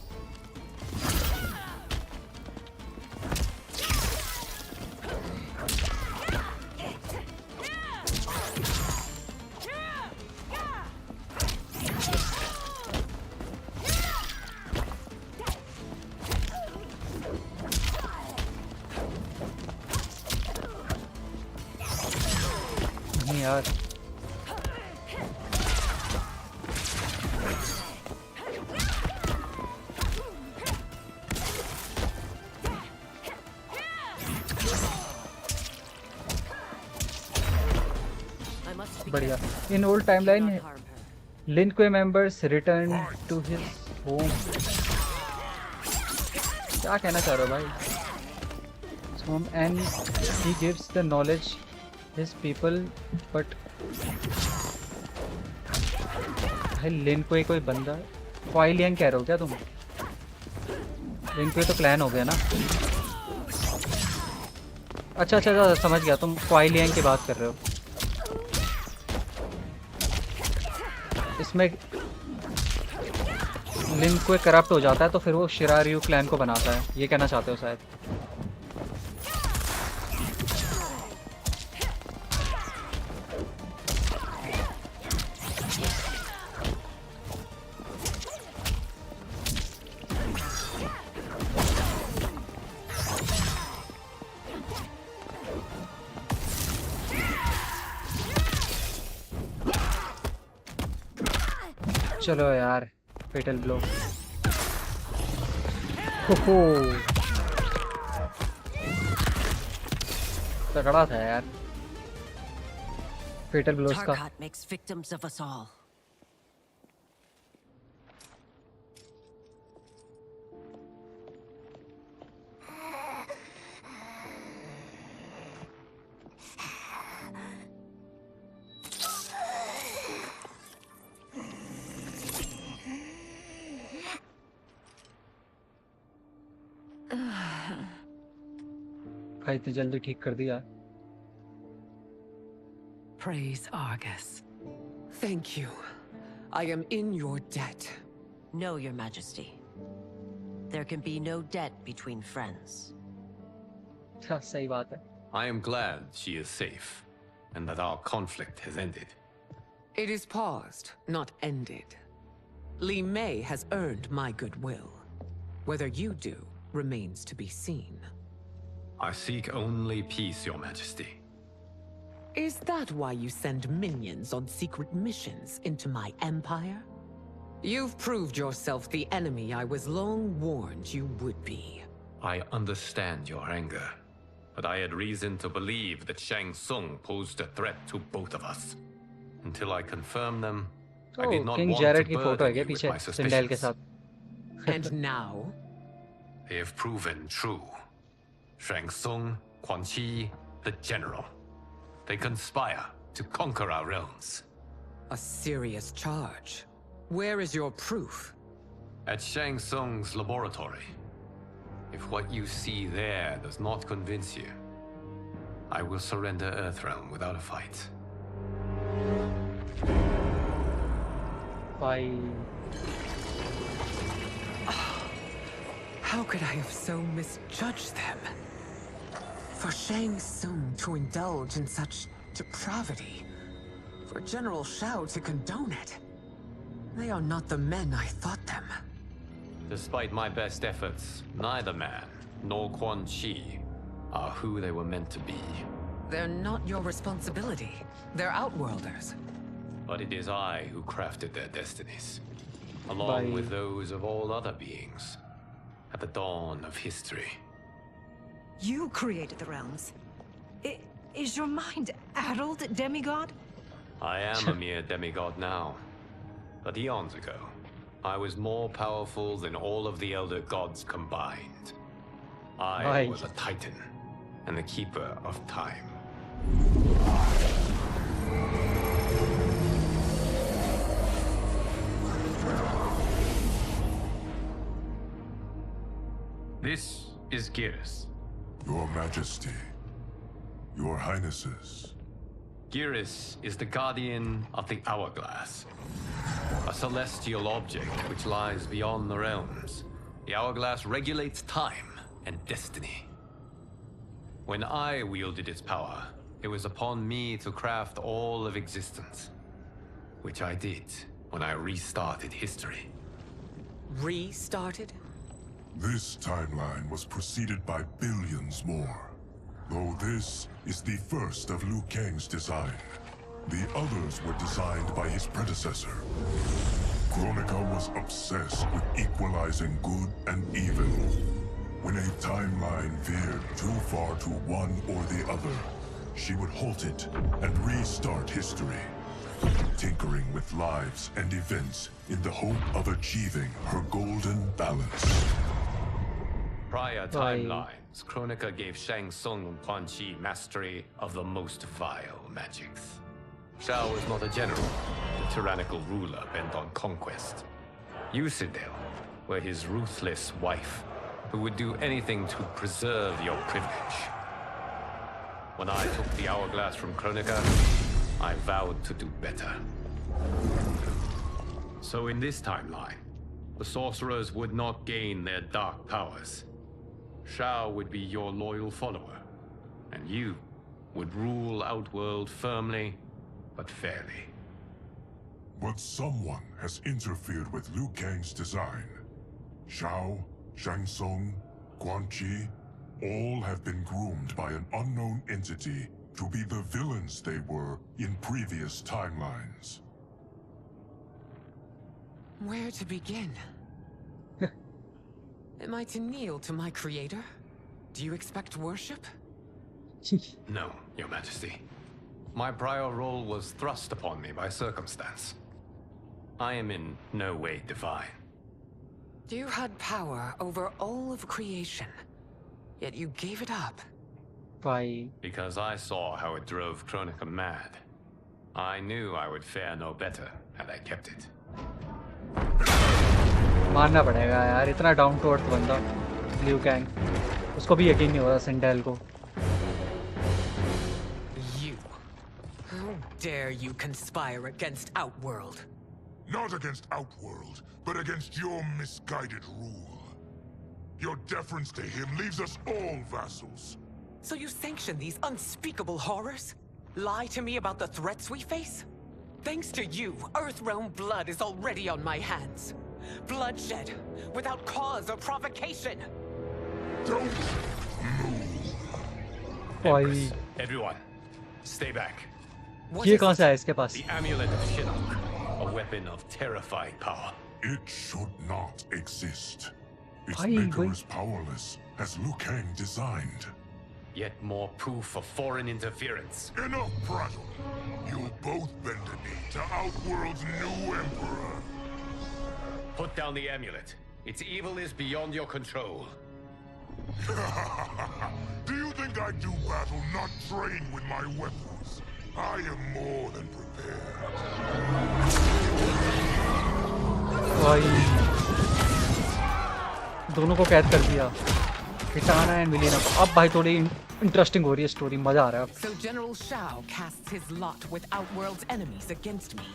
नहीं यार।
I must be
बढ़िया।
careful.
In old
Do
timeline,
not harm her.
Lin Kuei members return to his home. क्या कहना चाह रहे हो भाई? His home and he gives the knowledge his people, but भाई लिन कोई कोई बंदा क्वाई लियांग कह रहे हो क्या तुम? लिन कोई तो क्लैन हो गया ना? अच्छा अच्छा अच्छा समझ गया, तुम क्वाई लियांग की बात कर रहे हो। इसमें लिन कोई करप्ट हो जाता है तो फिर वो शिरारयू क्लैन को बनाता है, ये कहना चाहते हो शायद। चलो यार फेटल ब्लो। हो तगड़ा था यार फेटल ब्लोस का।
Tarkat makes victims of us all.
भाई इतनी जल्दी ठीक कर दिया।
Praise Argus. Thank you. I am in your debt.
No, Your Majesty. There can be no debt between friends.
हाँ सही बात है।
I am glad she is safe, and that our conflict has ended.
It is paused, not ended. Li Mei has earned my goodwill. Whether you do remains to be seen.
I seek only peace, Your Majesty.
Is that why you send minions on secret missions into my empire? You've proved yourself the enemy I was long warned you would be.
I understand your anger. but I had reason to believe that Shang Tsung posed a threat to both of us. Until I confirmed them, I did not
king
want
Jared
to
की photo है
burden
क्या
you with
पीछे
my
सिंडेल के
suspicions.
साथ?
And now?
They have proven true. Shang Tsung, Quan Chi, the general. They conspire to conquer our realms.
A serious charge. Where is your proof?
At Shang Tsung's laboratory. If what you see there does not convince you, I will surrender Earthrealm without a fight.
भाई
How could I have so misjudged them? For Shang Tsung to indulge in such depravity, for General Shao to condone it, they are not the men I thought them.
Despite my best efforts, neither man nor Quan Chi are who they were meant to be.
They're not your responsibility. They're outworlders.
But it is I who crafted their destinies, along with those of all other beings, at the dawn of history.
You created the realms. Is your mind addled, demigod?
I am a mere demigod now, but eons ago, I was more powerful than all of the Elder Gods combined. I was a Titan, and the Keeper of Time. This is Geras.
Your Majesty, Your Highnesses.
Geras is the guardian of the Hourglass, a celestial object which lies beyond the realms. The Hourglass regulates time and destiny. When I wielded its power, it was upon me to craft all of existence, which I did when I restarted history.
Restarted?
This timeline was preceded by billions more. Though this is the first of Liu Kang's design. The others were designed by his predecessor. Kronika was obsessed with equalizing good and evil. When a timeline veered too far to one or the other, she would halt it and restart history, tinkering with lives and events in the hope of achieving her golden balance.
Prior timelines, Kronika gave Shang Tsung and Quan Chi mastery of the most vile magics. Shao was not a general, a tyrannical ruler bent on conquest. You, Sindel, were his ruthless wife, who would do anything to preserve your privilege. When I took the Hourglass from Kronika, I vowed to do better. So in this timeline, the sorcerers would not gain their dark powers. Shao would be your loyal follower, and you would rule Outworld firmly, but fairly.
But someone has interfered with Liu Kang's design. Shao, Shang Tsung, Quan Chi, all have been groomed by an unknown entity to be the villains they were in previous timelines.
Where to begin? Am I to kneel to my creator? Do you expect worship?
No, Your Majesty. My prior role was thrust upon me by circumstance. I am in no way divine.
You had power over all of creation, yet you gave it up.
Why?
Because I saw how it drove Kronika mad. I knew I would fare no better had I kept it.
मानना पड़ेगा यार, इतना down to earth बंदा Liu Kang, उसको भी यकीन नहीं हो रहा सिंडेल को.
You. How dare you conspire against Outworld?
Not against Outworld, but against your misguided rule. Your deference to him leaves us all vassals.
So you sanction these unspeakable horrors? Lie to me about the threats we face? Thanks to you, Earthrealm blood is already on my hands. Bloodshed, without cause or provocation.
Don't move.
Empress, everyone, stay back.
ये कौन सा है इसके पास?
The amulet of Shinnok, a weapon of terrifying power.
It should not exist. Its maker is powerless, as Liu Kang designed.
Yet more proof of foreign interference.
Enough prattle. You'll both bend a knee to Outworld's new emperor.
Put down the amulet. Its evil is beyond your control.
Do you think I do battle not trained with my weapons? I am more than prepared.
दोनों को कैद कर दिया, किटाना and विलेना को। अब भाई थोड़ी interesting हो रही है स्टोरी, मजा आ रहा है अब।
So General Shao casts his lot with Outworld's enemies against me.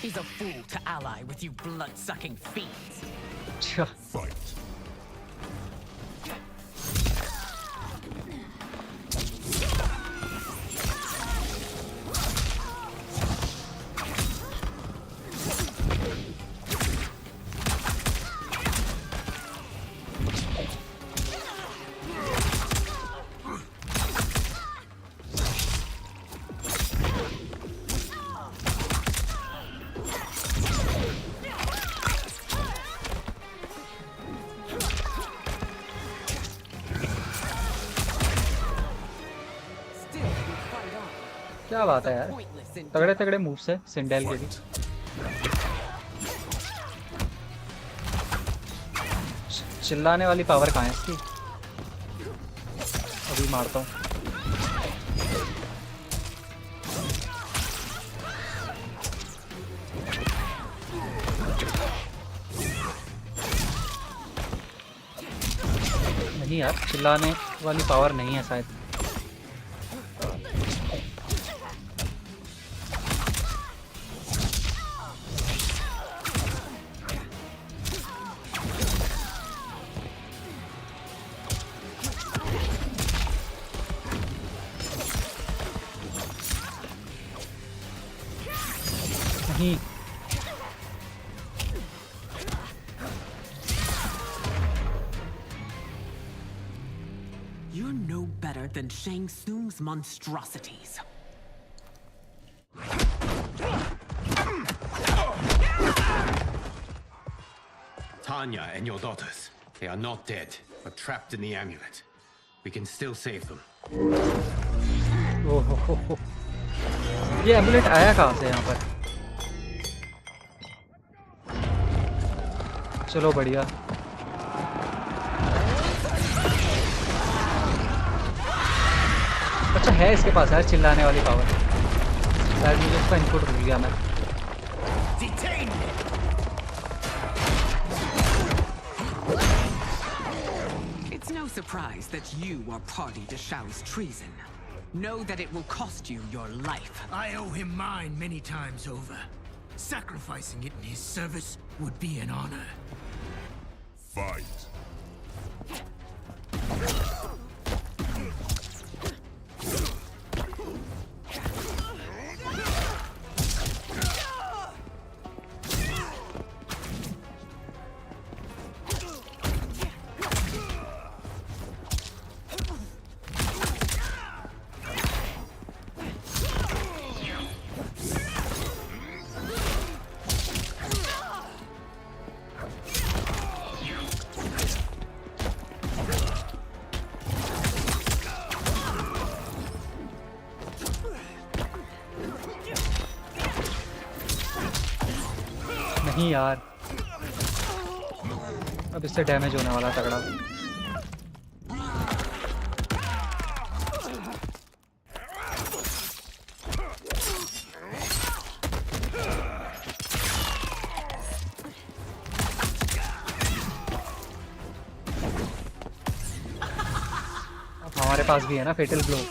He's a fool to ally with you blood-sucking fiends.
अच्छा।
Fight.
क्या बात है यार, तगड़े तगड़े मूव्स है सिंडेल के भी। चिल्लाने वाली पावर कहाँ है इसकी? अभी मारता हूँ। नहीं यार, चिल्लाने वाली पावर नहीं है शायद। नहीं,
You're no better than Shang Tsung's monstrosities.
Tanya and your daughters. They are not dead, but trapped in the amulet. We can still save them.
ओहो, ये एमुलेट आया कहाँ से यहाँ पर? चलो बढ़िया। अच्छा है इसके पास यार चिल्लाने वाली पावर। शायद मुझे इसका इनपुट भूल गया मैं।
It's no surprise that you are party to Shao's treason. Know that it will cost you your life.
I owe him mine many times over. Sacrificing it in his service would be an honor.
Fight.
नहीं यार, अब इससे damage होने वाला तगड़ा। अब हमारे पास भी है ना fatal blow.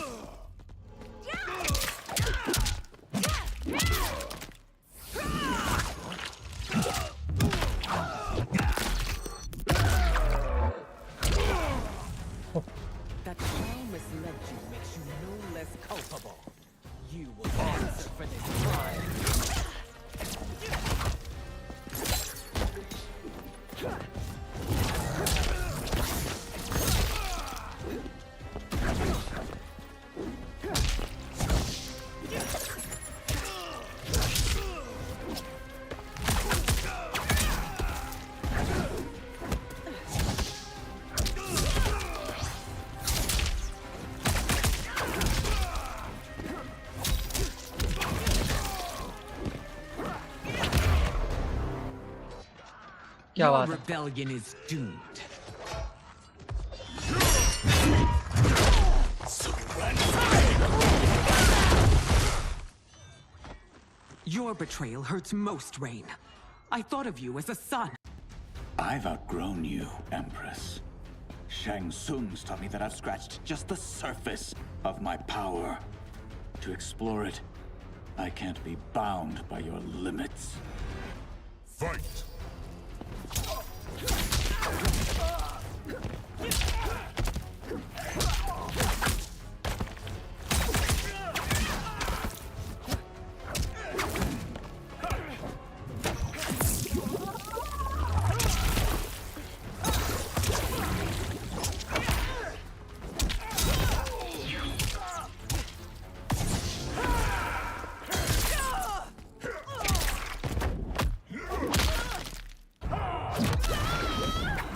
That Shao misled you makes you no less culpable. You will answer for this crime.
क्या
Your
बात है?
rebellion is doomed. Your betrayal hurts most, Rain. I thought of you as a son.
I've outgrown you, Empress. Shang Tsung's taught me that I've scratched just the surface of my power. To explore it, I can't be bound by your limits.
Fight!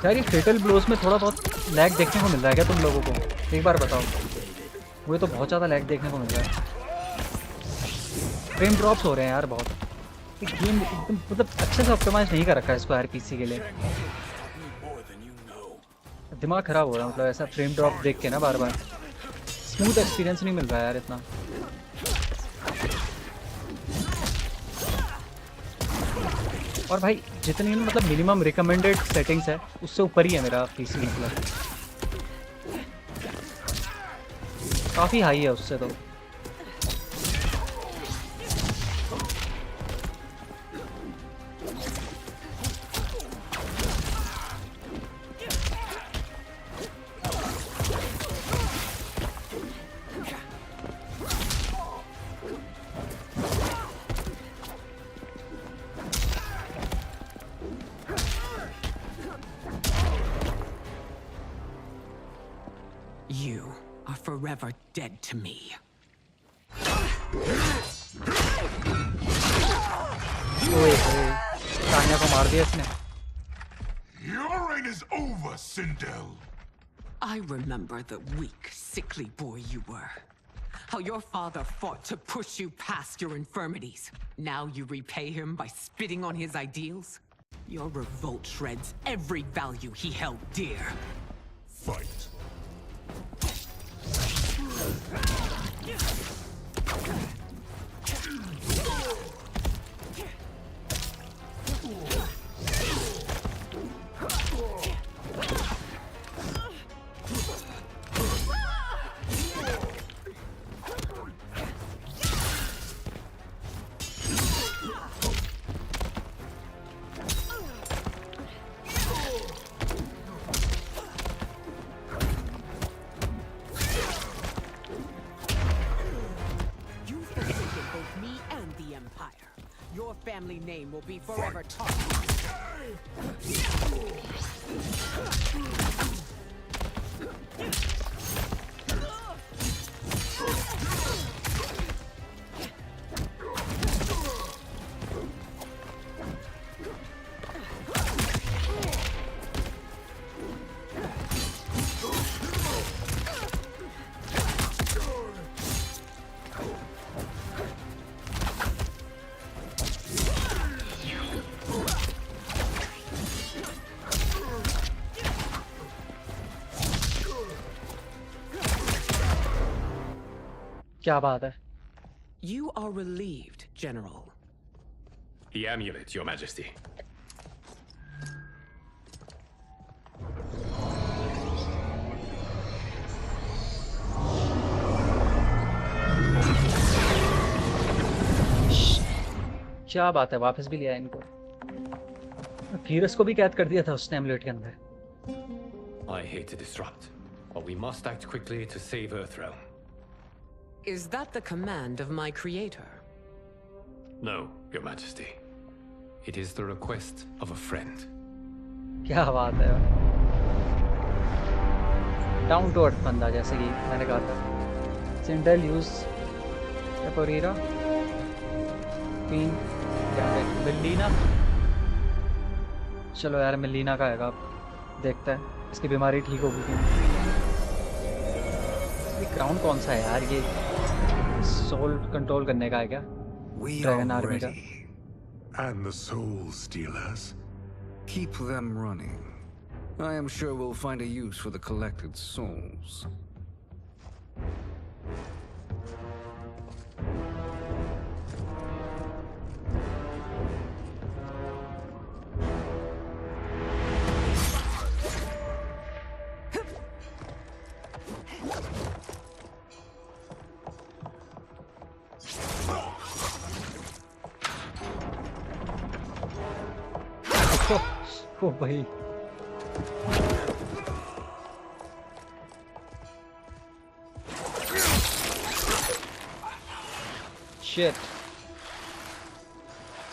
यार ये फेटल blows में थोड़ा बहुत lag देखने को मिल रहा है क्या तुम लोगों को? एक बार बताओ। मुझे तो बहुत ज़्यादा लैग देखने को मिल रहा है। फ्रेम ड्रॉप्स हो रहे हैं यार बहुत। ये गेम एकदम मतलब अच्छे से ऑप्टिमाइज नहीं कर रखा है इसको यार पीसी के लिए। दिमाग खराब हो रहा है मतलब ऐसा फ्रेम ड्रॉप देख के ना बार बार। स्मूथ एक्सपीरियंस नहीं मिल रहा है यार इतना। और भाई जितनी मतलब मिनिमम रिकमेंडेड सेटिंग्स है उससे ऊपर ही है मेरा पीसी मतलब काफ़ी हाई है उससे तो।
You are forever dead to me.
ओए तानिया को मार दिया इसने।
Your reign is over, Sindel.
I remember the weak, sickly boy you were. How your father fought to push you past your infirmities. Now you repay him by spitting on his ideals? Your revolt shreds every value he held dear.
Fight.
Your family name will be forever tarnished.
क्या बात है?
You are relieved, General.
The amulet, Your Majesty.
क्या बात है, वापस भी लिया इनको। धीरज को भी कैद कर दिया था उसने एमुलेट के अंदर।
I hate to disrupt, but we must act quickly to save Earthrealm.
Is that the command of my creator?
No, Your Majesty. It is the request of a friend.
क्या बात है, डाउन टू अर्थ बंदा जैसे कि मैंने कहा था। सिंडल use एपोरीरा queen मिलीना। चलो यार मिलीना का आएगा, देखते हैं इसकी बीमारी ठीक होगी कि नहीं। ये क्राउन कौन सा है यार? ये सोल कंट्रोल करने का है क्या?
We
ड्रैगन
are
आर्मी का।
ready. And the soul stealers.
Keep them running. I am sure we'll find a use for the collected souls.
ओ भाई शिट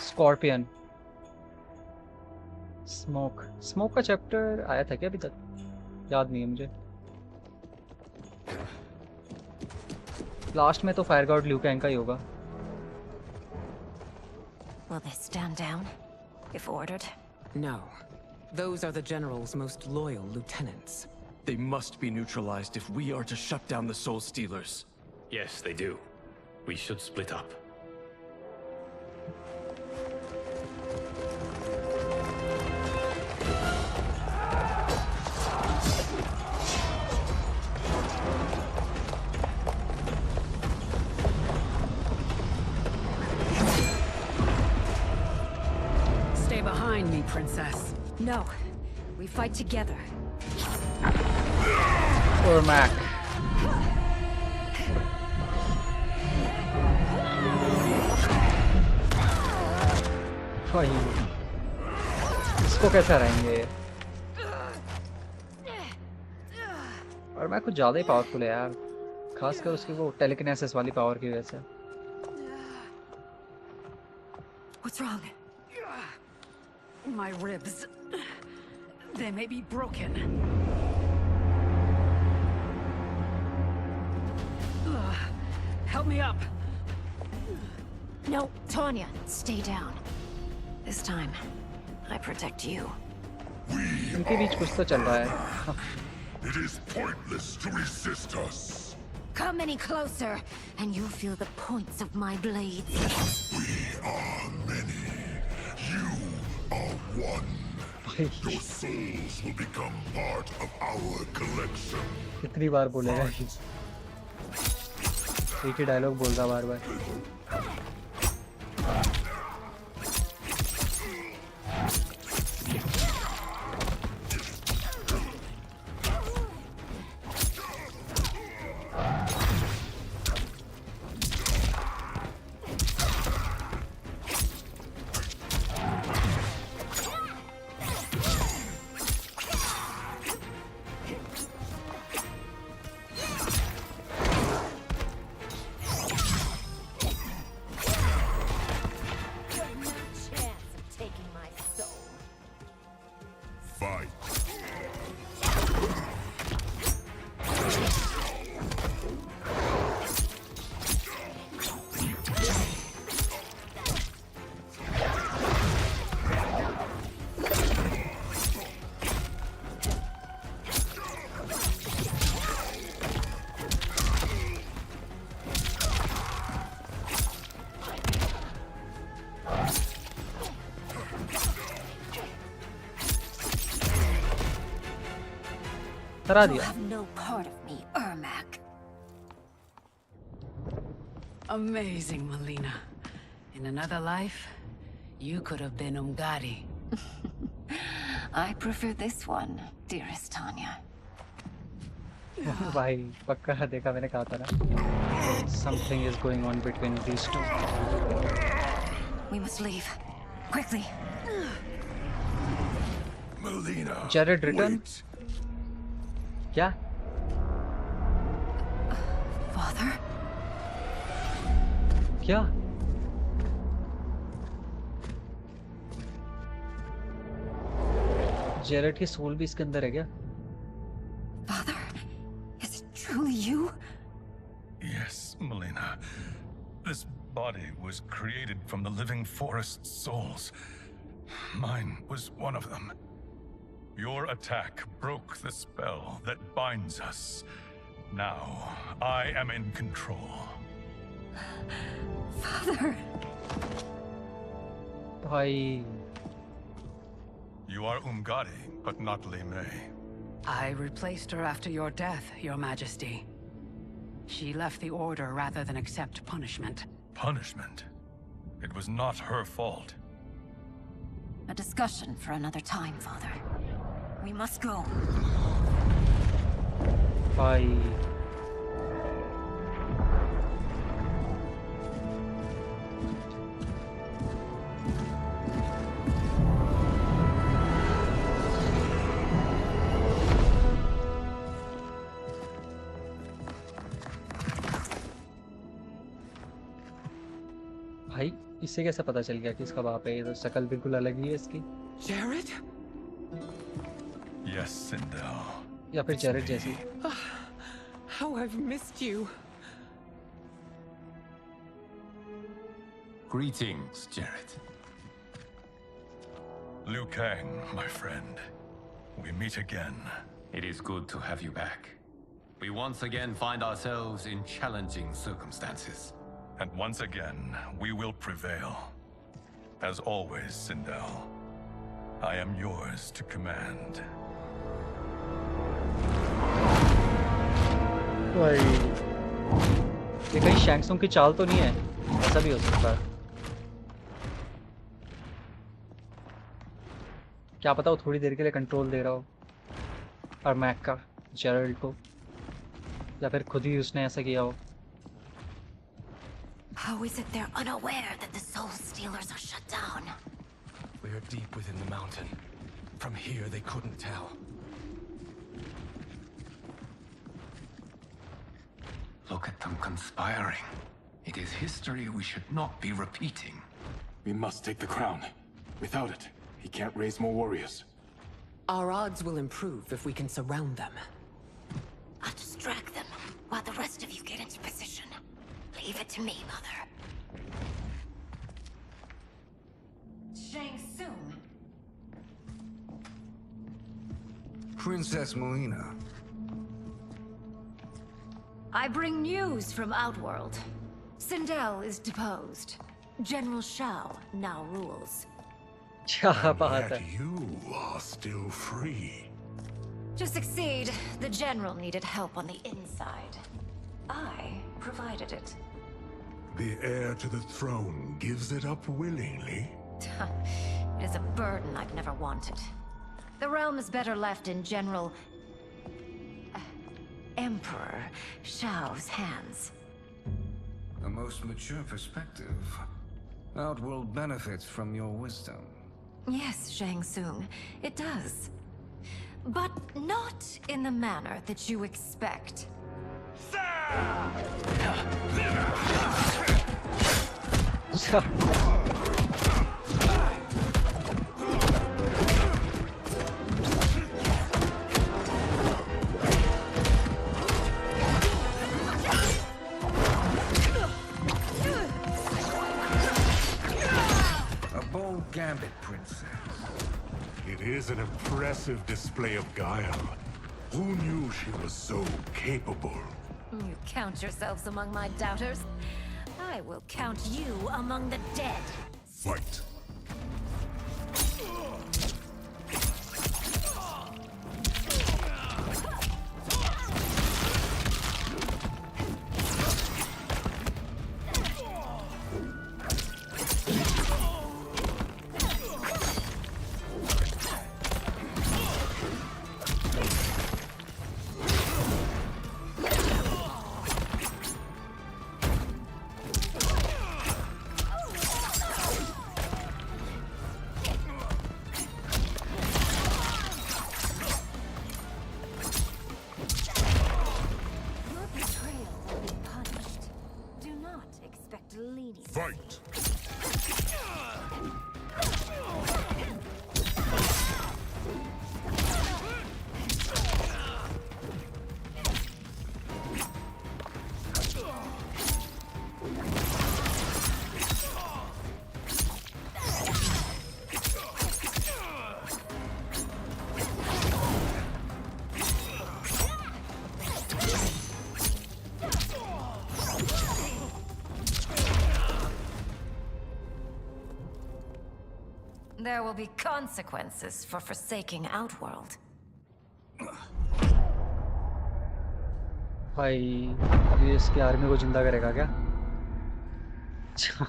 स्कॉर्पियन स्मोक का चैप्टर आया था क्या अभी तक याद नहीं है मुझे लास्ट में तो फायर गॉड ल्यू कैंग का ही होगा
Will they stand down if ordered?
No. Those are the General's most loyal lieutenants.
They must be neutralized if we are to shut down the Soul Stealers.
Yes, they do. We should split up.
Stay behind me, Princess.
No. We fight together.
और Mac इसको कैसे हराएंगे और मैं कुछ ज्यादा ही powerful है यार खासकर उसकी वो टेलीकिनेसिस वाली पावर की वजह से
What's wrong?
My ribs. They may be broken. Help me up.
No, Tanya, stay down. This time, I protect you.
इनके बीच कुछ तो चल रहा है
It is pointless to resist us.
Come any closer, and you'll feel the points of my blades.
We are many. You are one. Your souls will become part of our collection.
कितनी बार बोलेगा एक ही dialogue बोल रहा बार बार करा दिया
Have no part of me, Ermac.
Amazing, Melina. In another life, you could have been Umgadi.
I prefer this one, dearest Tanya.
भाई पक्का देखा मैंने कहा था ना something is going on between these two
We must leave. Quickly.
Melina.
Jared return
wait.
क्या
Father?
क्या Jared की सोल भी इसके अंदर है क्या
Father? Is it truly you?
Yes, Melina. This body was created from the living forest's souls. Mine was one of them. Your attack broke the spell that binds us. Now, I am in control.
Father!
भाई
You
You are Umgadi, but not Li Mei.
I replaced her after your death, Your Majesty. She left the Order rather than accept punishment.
Punishment? It was not her fault.
A discussion for another time, Father. We must go.
भाई भाई इससे कैसे पता चल गया कि इसका बाप है? ये तो शक्ल बिल्कुल अलग ही है इसकी।
Jared?
Yes, Sindel.
या फिर जेरेड जैसी।
How I've missed you.
Greetings, Jared.
Liu Kang, my friend. We meet again.
It is good to have you back. We once again find ourselves in challenging circumstances.
And once again, we will prevail. As always, Sindel, I am yours to command.
भाई ये कहीं शैंगसुंग की चाल तो नहीं है? ऐसा भी हो सकता है। क्या पता वो थोड़ी देर के लिए कंट्रोल दे रहा हो और मैक का जेरल्ड को, या फिर खुद ही उसने ऐसा किया हो।
How is it they're unaware that the Soul Stealers are shut down?
We are deep within the mountain. From here, they couldn't tell.
Look at them conspiring. It is history we should not be repeating.
We must take the crown. Without it, he can't raise more warriors.
Our odds will improve if we can surround them.
I'll distract them while the rest of you get into position. Leave it to me, Mother. Shang Tsung.
Princess Melina.
I bring news from Outworld. Sindel is deposed. General Shao now rules.
क्या बात है?
You are still free.
To succeed, the general needed help on the inside. I provided it.
The heir to the throne gives it up willingly.
It is a burden I've never wanted. The realm is better left in General... Emperor Shao's hands.
A most mature perspective. Outworld benefits from your wisdom.
Yes, Shang Tsung, it does. But not in the manner that you expect.
A bold gambit, princess.
It is an impressive display of guile. Who knew she was so capable?
You count yourselves among my doubters. I will count you among the dead.
Fight.
Your betrayal will be punished. Do not expect leniency.
Fight.
There will be consequences for forsaking Outworld.
भाई ये इसकी army को जिंदा करेगा क्या?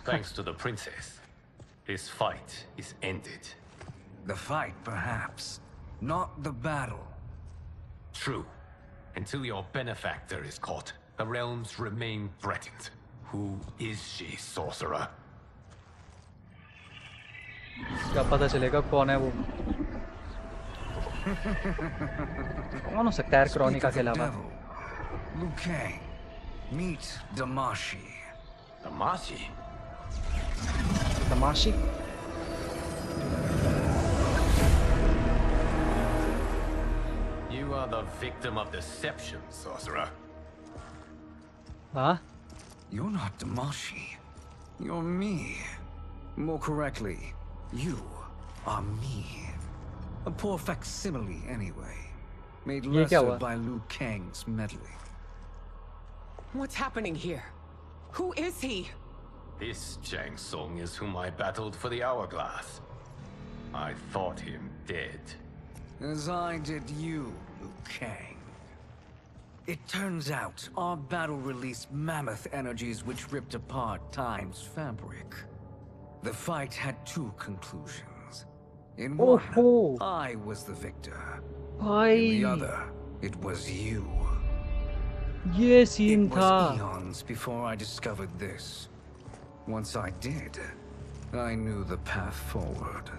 Thanks to the princess, this fight is ended.
The fight, perhaps. Not the battle.
True. Until your benefactor is caught, the realms remain threatened. Who is she, sorcerer?
क्या पता चलेगा कौन है वो? कौन हो सकता है क्रॉनिका के अलावा?
Liu Kang, meet Damashi.
Damashi?
Damashi?
You are the victim of deception, sorcerer.
Huh?
You're not Damashi. You're me. More correctly, you are me. A poor facsimile, anyway. Made lesser by Liu Kang's meddling.
What's happening here? Who is he?
This Shang Tsung is whom I battled for the Hourglass. I thought him dead.
As I did you, Liu Kang. It turns out our battle released mammoth energies which ripped apart time's fabric. The fight had two conclusions. In one, I was the victor. In the other, it was you.
Yes,
it was eons before I discovered this. Once I did, I knew the path forward.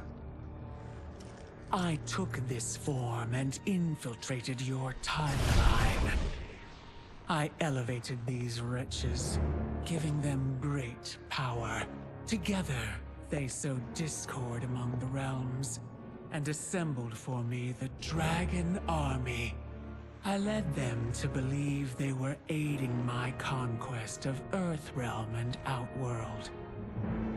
I took this form and infiltrated your timeline. I elevated these wretches, giving them great power. Together, they sowed discord among the realms and assembled for me the Dragon Army. I led them to believe they were aiding my conquest of Earthrealm and Outworld.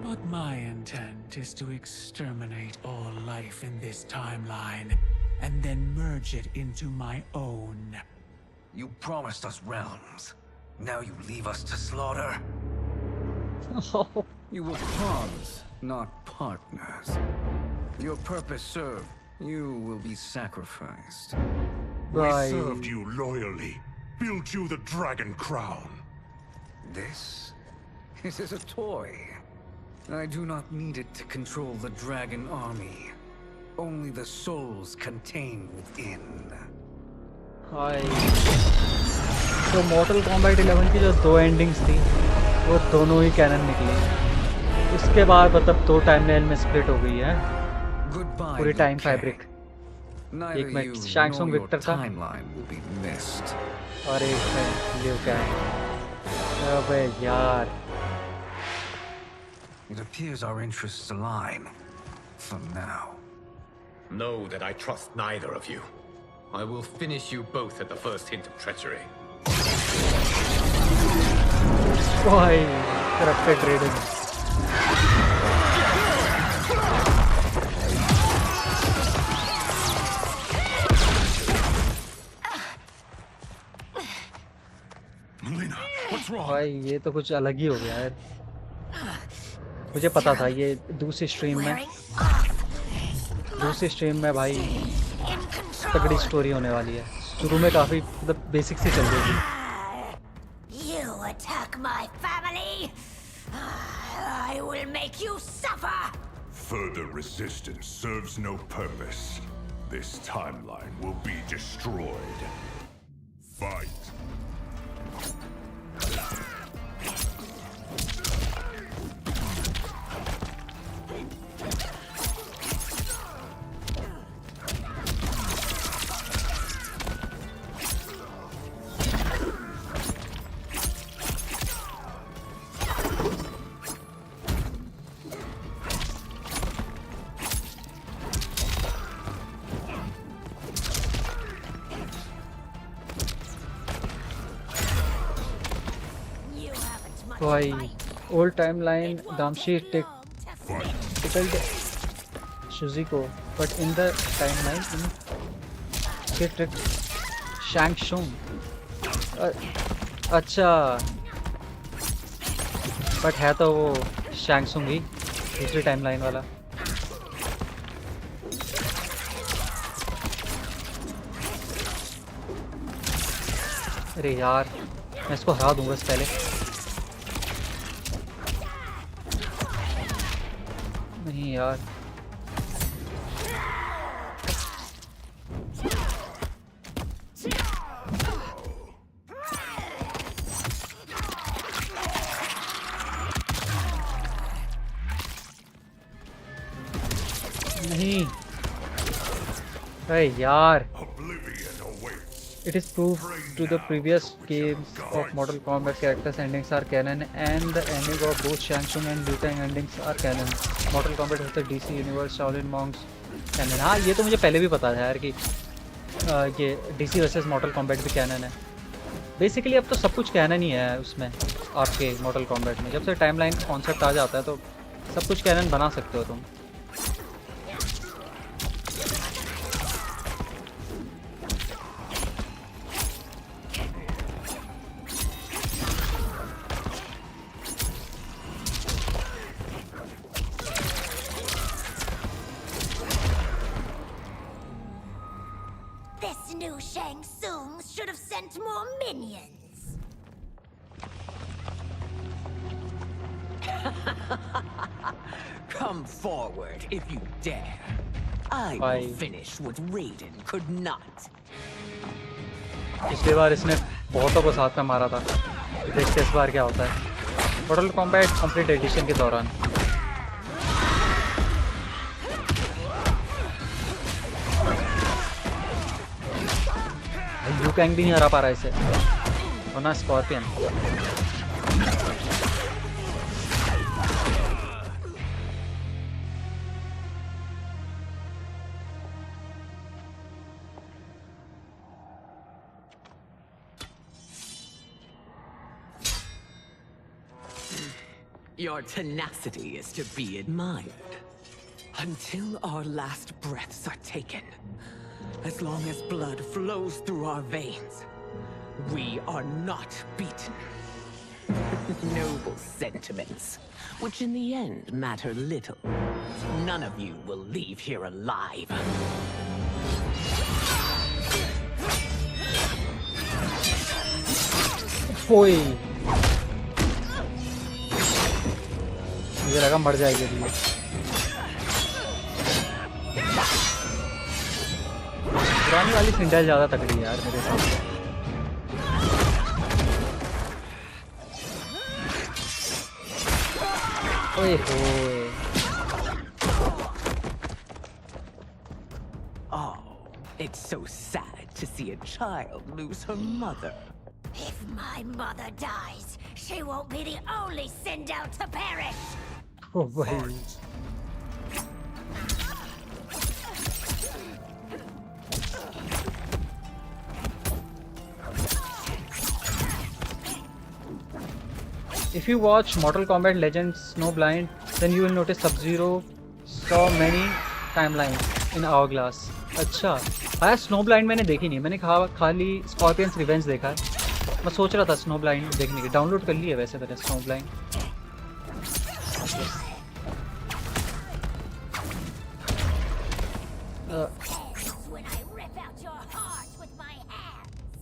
But my intent is to exterminate all life in this timeline, and then merge it into my own.
You promised us realms. Now you leave us to slaughter? You were pawns, not partners. Your purpose served. You will be sacrificed.
We served you loyally. Built you the Dragon Crown.
This is a toy. I do not need it to control the Dragon Army. Only the souls contained within.
हाय तो मॉर्टल combat 11 की जो दो endings थी वो दोनों ही cannon निकली। उसके बाद मतलब दो टाइमलाइन में स्प्लिट हो गई है पूरी टाइम फैब्रिक। एक में शैंग सुंग विक्टर था और एक में लिu kang। अबे यार।
It appears our interests align for now.
Know that I trust neither of you. I will finish you both at the first hint of treachery.
Why? Corrupted Raiden.
Melina, what's wrong?
भाई ये तो कुछ अलग ही हो गया यार। मुझे पता था ये दूसरी स्ट्रीम में भाई तगड़ी स्टोरी होने वाली है। शुरू में काफी मतलब बेसिक से चल रही थी।
You attack my family, I will make you suffer.
Further resistance serves no purpose. This timeline will be destroyed. Fight.
भाई ओल्ड टाइमलाइन दामशी टिकल्ड शुजिको but in the timeline in Shang Tsung. अच्छा बट है तो वो शैंग सुंग ही दूसरी टाइमलाइन वाला। अरे यार, मैं इसको हरा दूंगा इससे पहले। नहीं यार, नहीं। अरे यार, it is proved to the previous games of Mortal Kombat characters endings are canon and the ending of both Shang Tsung and Liu Kang endings are canon. Mortal Kombat has the DC Universe Shaolin Monks canon. हाँ, ये तो मुझे पहले भी पता था यार कि ये DC वर्सेस Mortal Kombat भी canon है। बेसिकली अब तो सब कुछ canon ही है उसमें, आपके Mortal Kombat में। जब से टाइमलाइन कॉन्सेप्ट आ जाता है तो सब कुछ canon बना सकते हो तुम।
This new Shang Tsung should have sent more minions.
Come forward if you dare. I will finish what Raiden could not.
पिछली बार इसने बहुतों को साथ में मारा था। देखते इस बार क्या होता है Mortal Kombat कंप्लीट एडिशन के दौरान। Liu Kang भी नहीं हरा पा रहा इसे, और ना scorpion.
Your tenacity is to be admired. Until our last breaths are taken, as long as blood flows through our veins, we are not beaten. Noble sentiments, which in the end matter little. None of you will leave here alive.
ओए, मुझे लगा मर जाएगी ये। पुरानी वाली सिंडल ज्यादा तगड़ी है यार मेरे हिसाब से। ओए होए।
Oh, it's so sad to see a child lose her mother.
If my mother dies, she won't be the only Sindel to perish.
Oh boy. If you watch Mortal Kombat Legends Snowblind, then you will notice Sub-Zero saw many timelines in Hourglass. अच्छा, हाँ Snowblind मैंने देखी नहीं, मैंने खाली Scorpion's Revenge देखा है। मैं सोच रहा था Snowblind देखने की, डाउनलोड कर ली है वैसे मैंने Snowblind।
When I rip out your heart with my hands.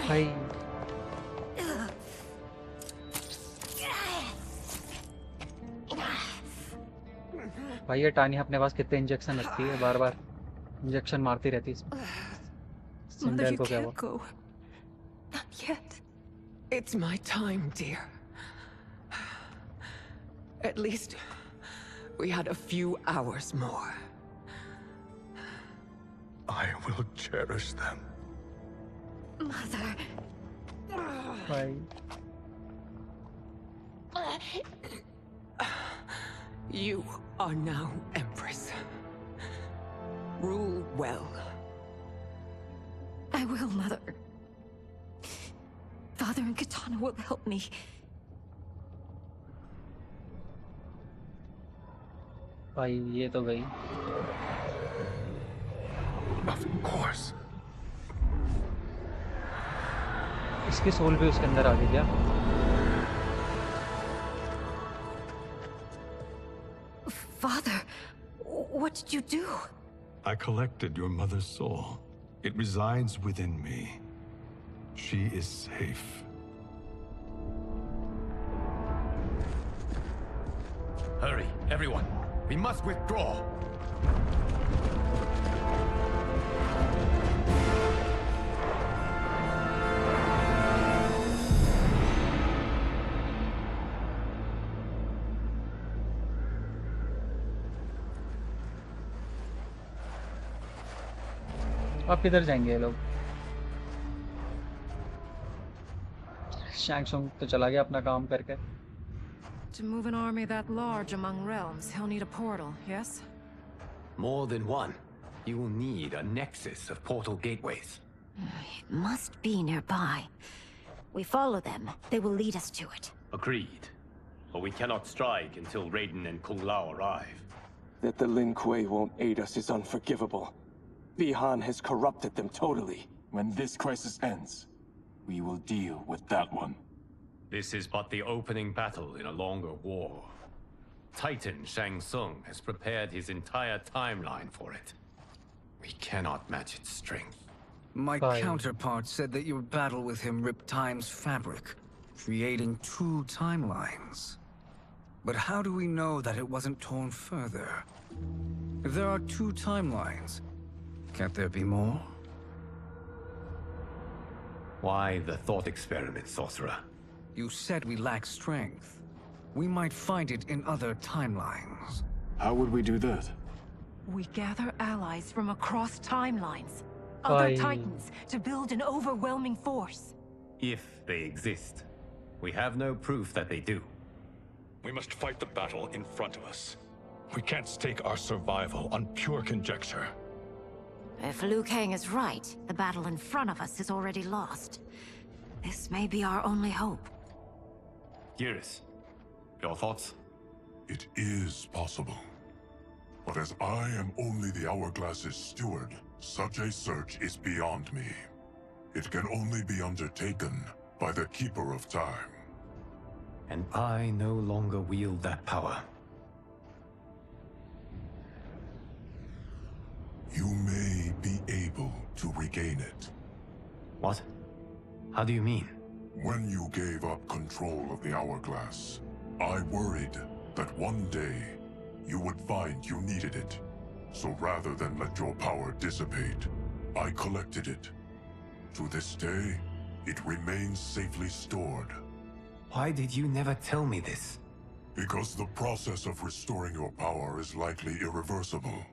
भाई भाई ये टानी अपने पास कितने इंजेक्शन रखती है, बार बार इंजेक्शन मारती रहती है इसमें। सिंडेल को क्या हुआ?
Go. Not yet. It's my time, dear. At least we had a few hours more.
I will cherish them.
Mother.
भाई
You are now Empress. Rule well.
I will, Mother. Father and Katana will help me.
भाई ये तो गई।
Of course.
इसकी soul भी उसके अंदर आ गई क्या?
Father, what did you do?
I collected your mother's soul. It resides within me. She is safe.
Hurry, everyone. We must withdraw.
अब किधर जाएंगे ये लोग? शैंग सुंग तो चला गया अपना काम करके।
To move an army that large among realms, he'll need a portal, yes?
More than one. You will need a nexus of portal gateways.
It must be nearby. We follow them. They will lead us to it.
Agreed. But we cannot strike until Raiden and Kung Lao arrive.
That the Lin Kuei won't aid us is unforgivable. Bihan has corrupted them totally. When this crisis ends, we will deal with that one.
This is but the opening battle in a longer war. Titan Shang Tsung has prepared his entire timeline for it.
We cannot match its strength.
My counterpart said that your battle with him ripped time's fabric, creating 2 timelines. But how do we know that it wasn't torn further? If there are 2 timelines, can't there be more?
Why the thought experiment, sorcerer?
You said we lack strength. We might find it in other timelines.
How would we do that?
We gather allies from across timelines, other titans, to build an overwhelming force.
If they exist. We have no proof that they do.
We must fight the battle in front of us. We can't stake our survival on pure conjecture.
If Liu Kang is right, the battle in front of us is already lost. This may be our only hope.
Geras, your thoughts?
It is possible. But as I am only the Hourglass's steward, such a search is beyond me. It can only be undertaken by the Keeper of Time.
And I no longer wield that power.
You may be able to regain it.
What? How do you mean?
When you gave up control of the Hourglass, I worried that one day you would find you needed it. So rather than let your power dissipate, I collected it. To this day, it remains safely stored.
Why did you never tell me this?
Because the process of restoring your power is likely irreversible.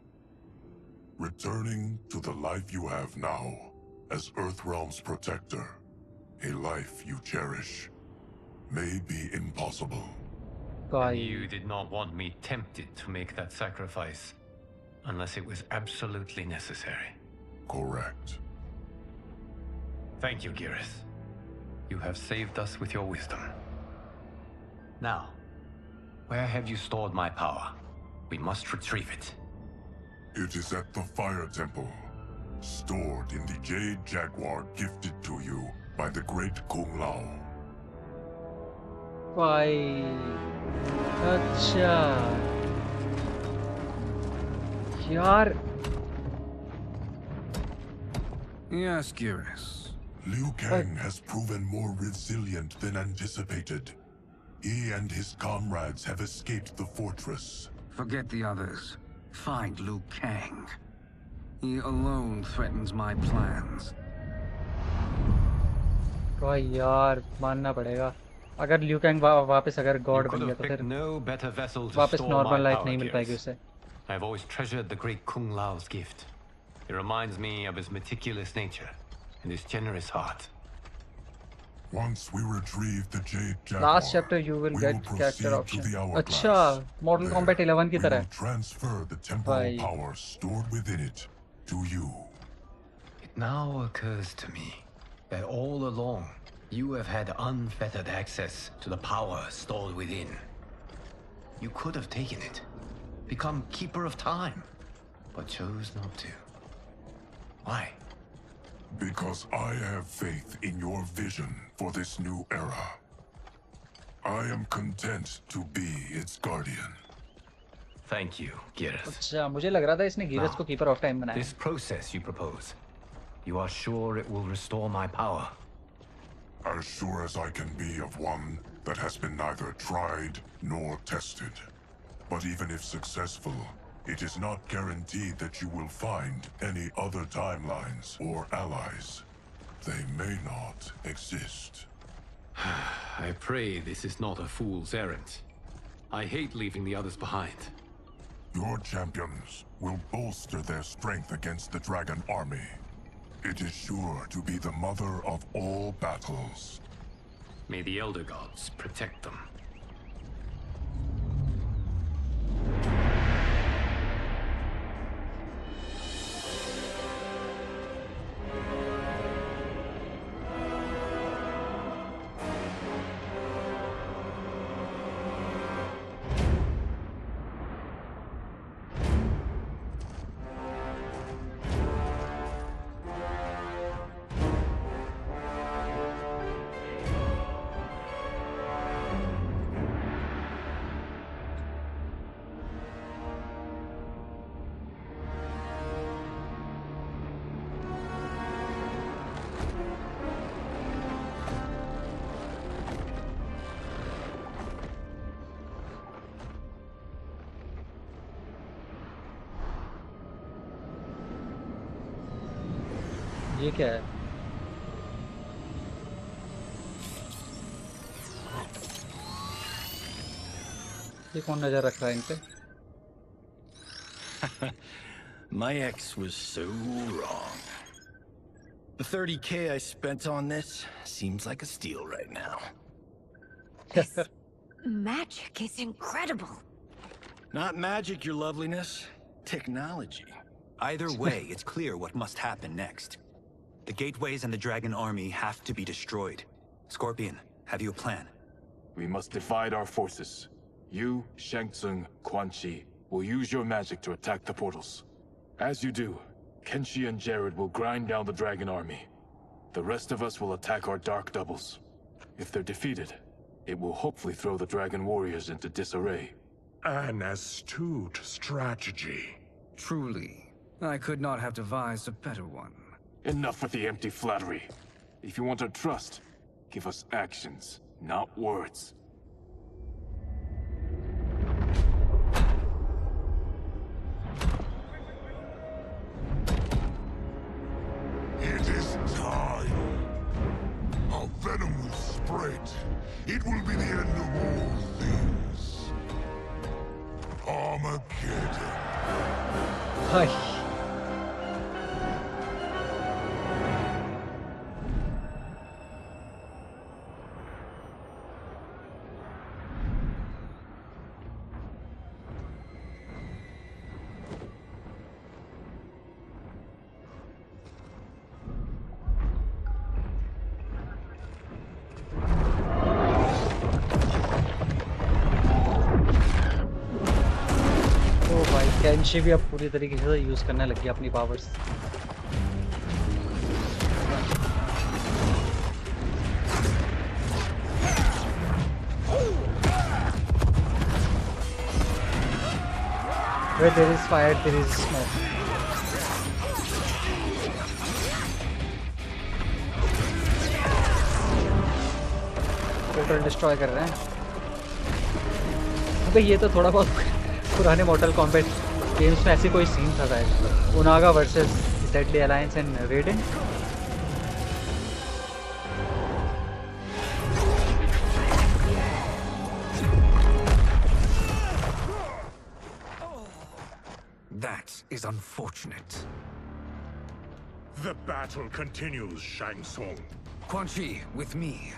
Returning to the life you have now, as Earthrealm's protector, a life you cherish, may be impossible.
You did not want me tempted to make that sacrifice, unless it was absolutely necessary.
Correct.
Thank you, Geras. You have saved us with your wisdom. Now, where have you stored my power? We must retrieve it.
It is at the Fire Temple, stored in the Jade Jaguar gifted to you by the great Kung Lao.
भाई अच्छा यार
Yes, Geras.
Liu Kang has proven more resilient than anticipated. He and his comrades have escaped the fortress.
Forget the others. Find Liu Kang. He alone threatens my plans.
भाई यार मानना पड़ेगा अगर ल्यू Kang वापस अगर गॉड बन गया तो फिर वापस नॉर्मल लाइफ नहीं मिल पाएगी उसे.
I have always treasured the great Kung Lao's gift. It reminds me of his meticulous nature and his generous heart.
Once we retrieve the Jade Jaguar,
Last chapter you will
we
get
will proceed
character
to
option.
the
अच्छा,
hourglass.
Mortal Kombat 11 की
We
तरह.
will transfer the temporal
भाई.
power stored within it to you.
It now occurs to me that all along you have had unfettered access to the power stored within. You could have taken it, become Keeper of Time, but chose not to. Why?
Because I have faith in your vision for this new era. I am content to be its guardian.
Thank you, Gareth.
अच्छा, मुझे लग रहा था इसने गिरस को keeper of time बनाया.
This process you propose, you are sure it will restore my power?
As sure as I can be of one that has been neither tried nor tested. But even if successful, it is not guaranteed that you will find any other timelines or allies. They may not exist.
I pray this is not a fool's errand. I hate leaving the others behind.
Your champions will bolster their strength against the Dragon Army. It is sure to be the mother of all battles.
May the Elder Gods protect them.
ये क्या है? ये कौन नजर रख रहा है इन पे?
My ex was so wrong. The 30K I spent on this seems like a steal right now.
This magic is incredible.
Not magic, your loveliness. Technology.
Either way, it's clear what must happen next. The gateways and the Dragon Army have to be destroyed. Scorpion, have you a plan?
We must divide our forces. You, Shang Tsung, Quan Chi will use your magic to attack the portals. As you do, Kenshi and Jared will grind down the Dragon Army. The rest of us will attack our dark doubles. If they're defeated, it will hopefully throw the Dragon Warriors into disarray.
An astute strategy.
Truly, I could not have devised a better one.
Enough with the empty flattery. If you want our trust, give us actions, not words.
It is time. Our venom will spread. It will be the end of all things. Armageddon.
Hi. कैंशी भी अब पूरी तरीके से use करने लग गया अपनी powers. Where there is fire, there is smoke. Total destroy कर रहे हैं. अबे ये तो थोड़ा बहुत पुराने मॉर्टल कॉम्बैट गेम्स में ऐसी कोई सीन था शायद. Onaga versus deadly alliance and Raiden.
That is unfortunate.
The battle continues, Shang Tsung.
Quan Chi, with me.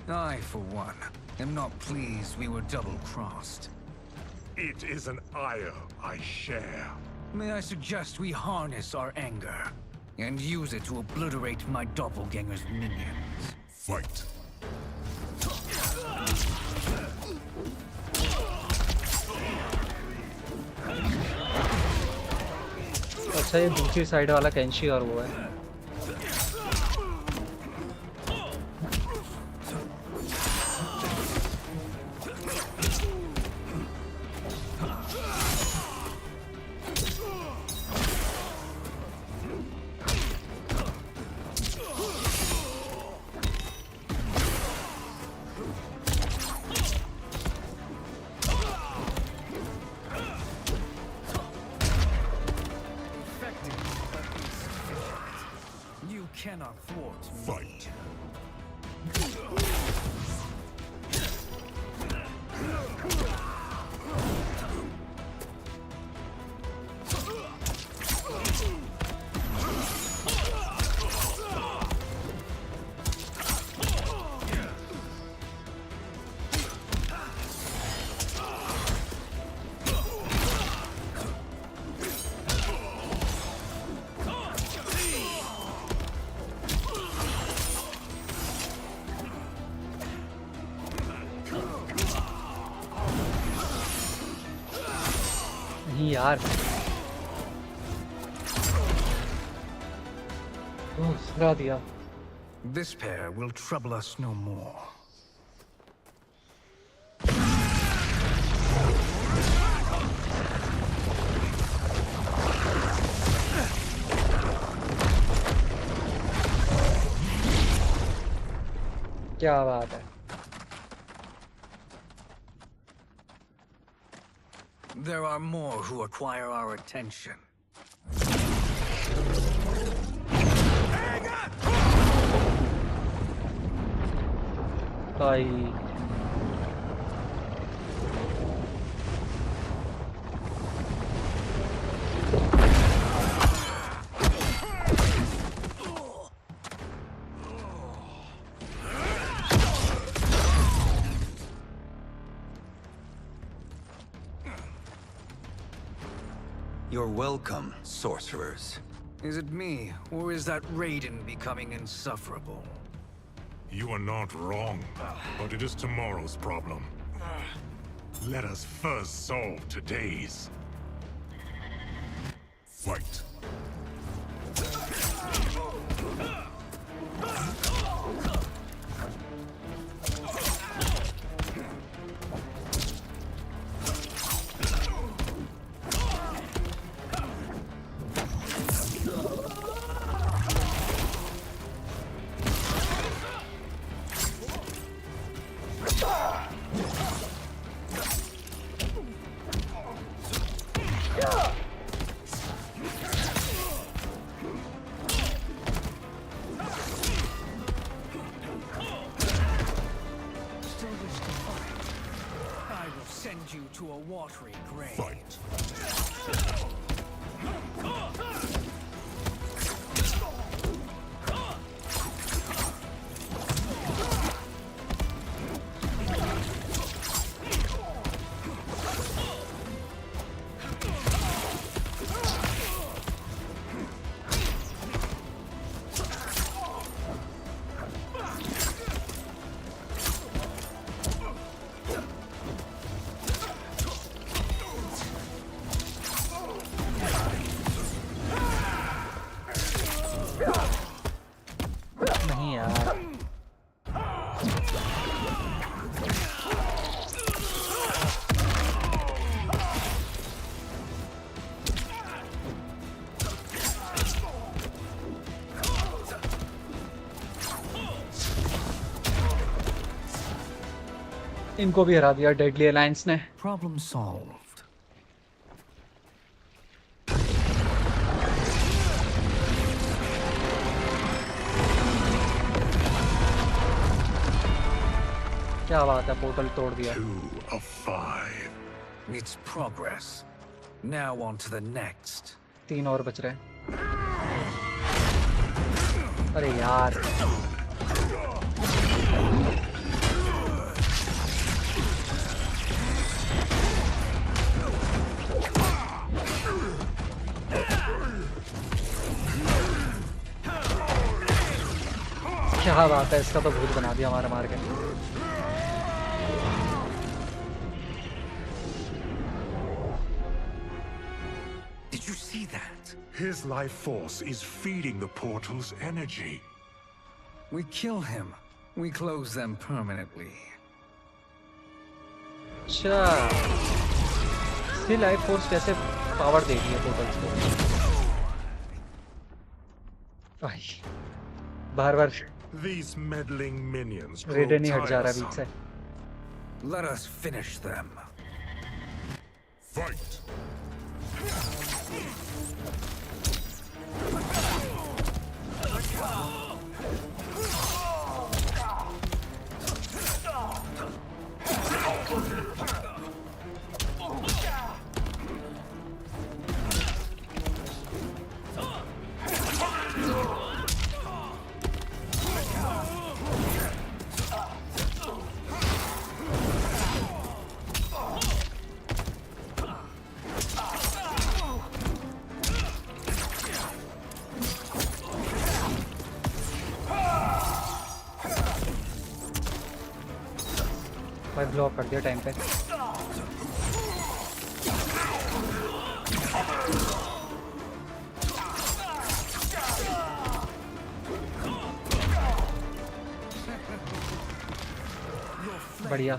I, for one, am not pleased we were double-crossed.
It is an ire I share.
May I suggest we harness our anger and use it to obliterate my doppelganger's minions?
Fight.
अच्छा ये दूसरी side वाला कैंशी और वो है
Cannot thwart me.
Fight.
नहीं यार सुना दिया
This pair will trouble us no more.
क्या बात है
There are more who acquire our attention.
भाई
You're welcome, sorcerers.
Is it me, or is that Raiden becoming insufferable?
You are not wrong, but it is tomorrow's problem. Let us first solve today's. Fight.
You to a watery grave.
Fight.
नहीं यार इनको भी हरा दिया deadly alliance ने
Problem solved.
क्या बात है पोर्टल तोड़ दिया
2 of 5.
It's progress. Now on to the next.
3 और बच रहे हैं अरे यार क्या बात है, इसका तो भूत बना दिया हमारे मार के।
Did you see that? His life force is feeding the portal's energy.
We kill him. We close them permanently.
अच्छा, इसकी लाइफ फोर्स कैसे पावर दे रही है पोर्टल्स को? भाई बार-बार
These meddling minions grow
रेडन ही हट जा रहा है बीच से।
Let us finish them.
Fight!
भाई ब्लॉक कर दिया टाइम पे। बढ़िया।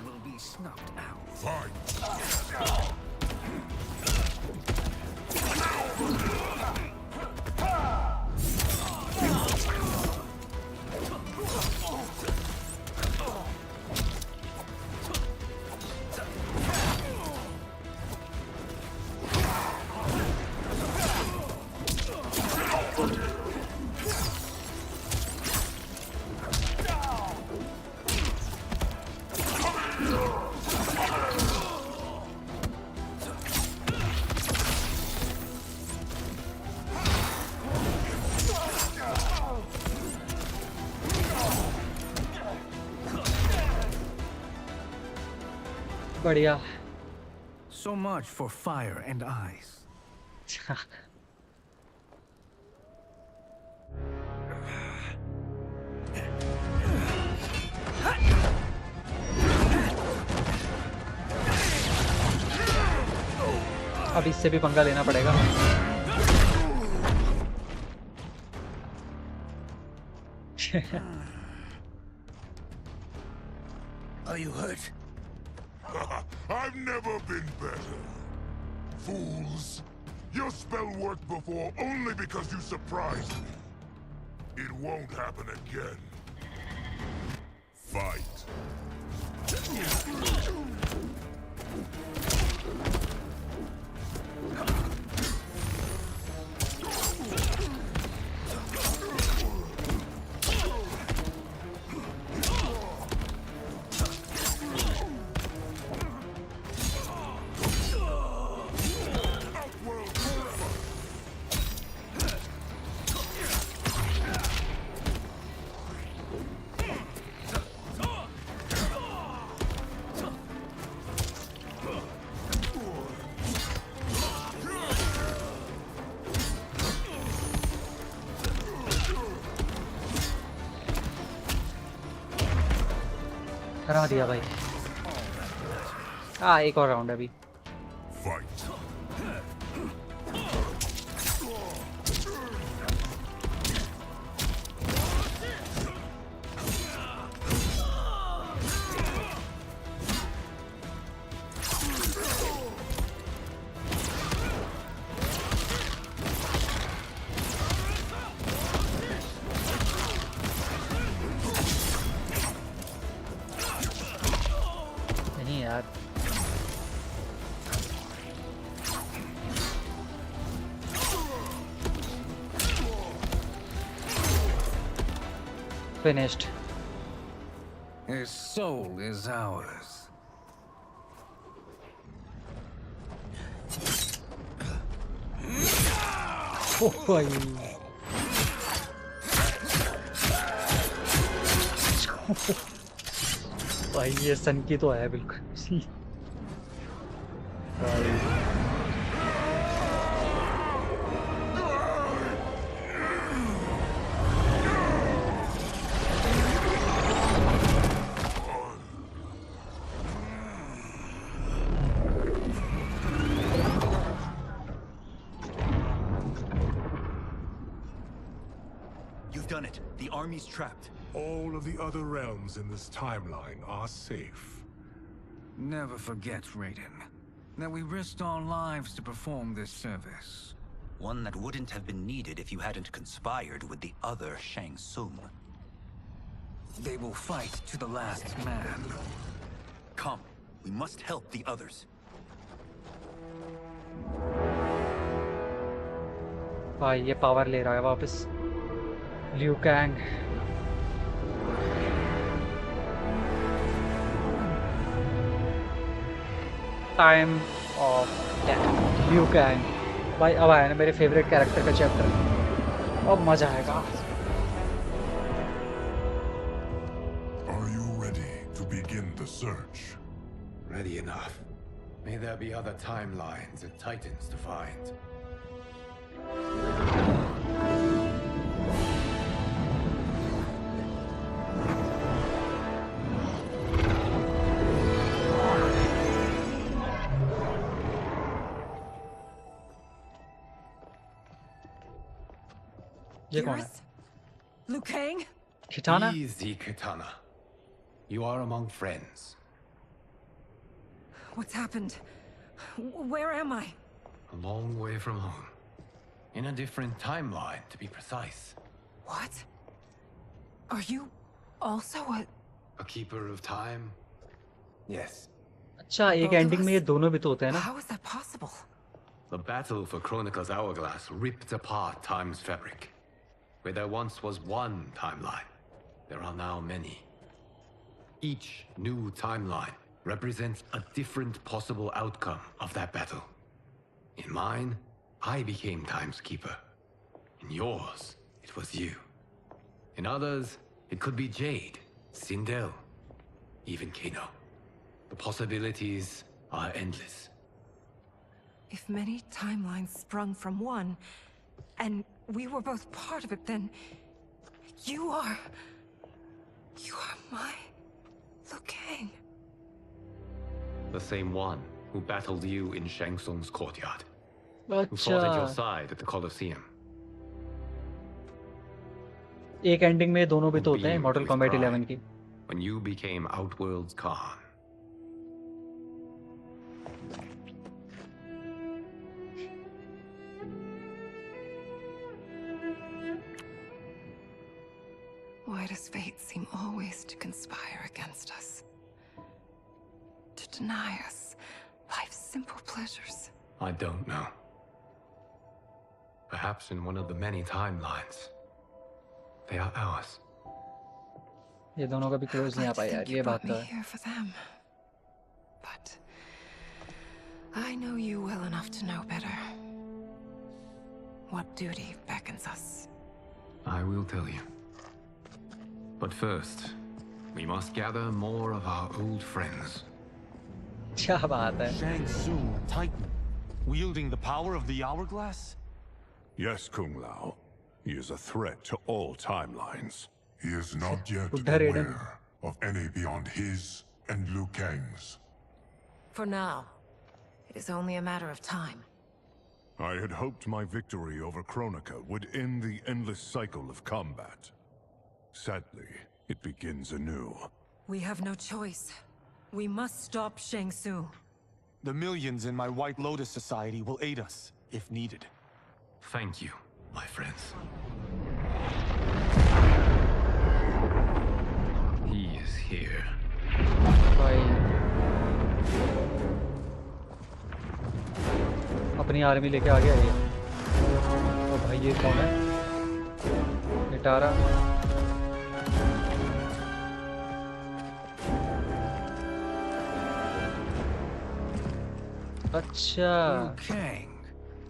बढ़िया।
So much for fire and ice.
अब इससे भी पंगा लेना पड़ेगा।
Are you hurt? I've never been better. Fools! Your spell worked before only because you surprised me. It won't happen again. Fight.
हरा दिया भाई। हाँ एक और राउंड है अभी। नहीं यार finished.
His soul is ours.
Oh, भाई भाई ये सन की तो है बिल्कुल।
You've done it. The army's trapped.
All of the other realms in this timeline are safe.
Never forget, Raiden, that we risked our lives to perform this service.
One that wouldn't have been needed if you hadn't conspired with the other Shang Tsung.
They will fight to the last man.
Come, we must help the others.
भाई ये power ले रहा है वापस Liu Kang. Time of death Liu Kang. भाई अब आया ना मेरे फेवरेट कैरेक्टर का चैप्टर, अब मजा आएगा।
Are you ready to begin the search?
Ready enough. May there be other timelines and titans to find.
ये कौन है?
Liu Kang?
Kitana?
Easy, Kitana. You are among friends.
What's happened? Where am I?
A long way from home. In a different timeline, to be precise.
What? Are you also
A keeper of time? Yes.
अच्छा एक ending में ये दोनों भी तो होते हैं ना?
How is that possible?
The battle for Chronica's hourglass ripped apart time's fabric. Where there once was one timeline, there are now many. Each new timeline represents a different possible outcome of that battle. In mine, I became Time's Keeper. In yours, it was you. In others, it could be Jade, Sindel, even Kano. The possibilities are endless.
If many timelines sprung from one, and we were both part of it, then you are my Liu Kang.
The same one who battled you in Shang Tsung's courtyard. Who fought at your side at the Colosseum.
एक ending में दोनों भी तो होते हैं model combat 11 की।
When you became Outworld's Khan.
Why does fate seem always to conspire against us? To deny us life's simple pleasures?
I don't know. Perhaps in one of the many timelines, they are ours.
ये दोनों का भी close नहीं आ पाया यार, ये बात तो है।
Here for them. But I know you well enough to know better. What duty beckons us?
I will tell you. But first, we must gather more of our old friends.
क्या बात है?
Shang Tsung, Titan, wielding the power of the hourglass?
Yes, Kung Lao. He is a threat to all timelines. He is not yet
Raiden.
aware of any beyond his and Liu Kang's.
For now, it is only a matter of time.
I had hoped my victory over Kronika would end the endless cycle of combat. Sadly, it begins anew.
We have no choice. We must stop Shang Tsung.
The millions in my White Lotus Society will aid us, if needed.
Thank you, my friends. He is here.
भाई अपनी army लेके आ गया ये। तो भाई ये कौन है? निटारा। अच्छा।
Liu Kang,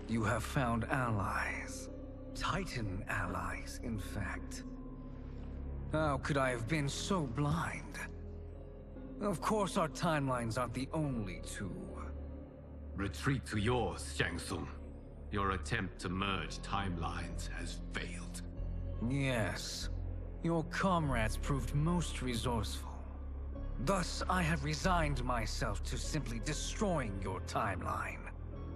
you have found allies. Titan allies, in fact. How could I have been so blind? Of course our timelines aren't the only two.
Retreat to yours, Shang Tsung. Your attempt to merge timelines has failed.
Yes. Your comrades proved most resourceful. Thus, I have resigned myself to simply destroying your timeline.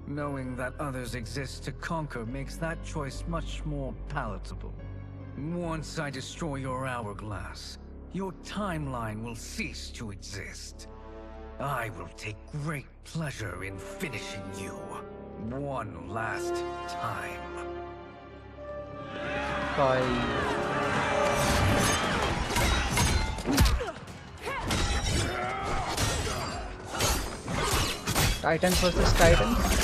Knowing that others exist to conquer makes that choice much more palatable. Once I destroy your hourglass, your timeline will cease to exist. I will take great pleasure in finishing you one last time.
Titans versus Titans.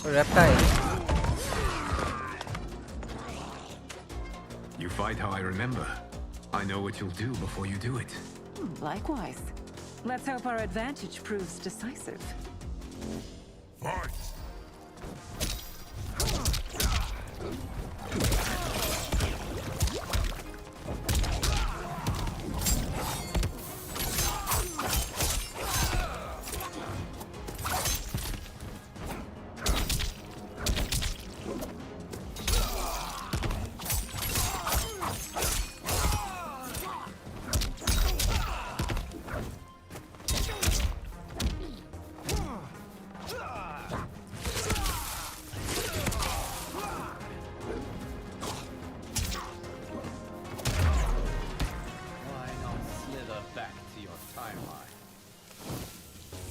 Reptile.
You fight how I remember. I know what you'll do before you do it.
Likewise. Let's hope our advantage proves decisive.
Fight!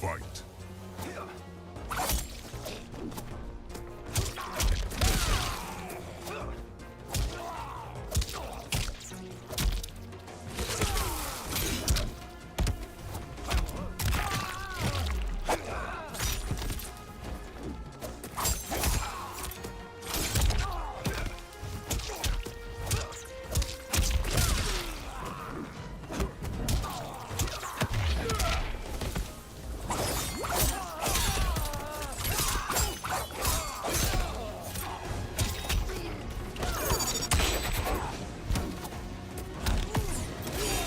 Fight.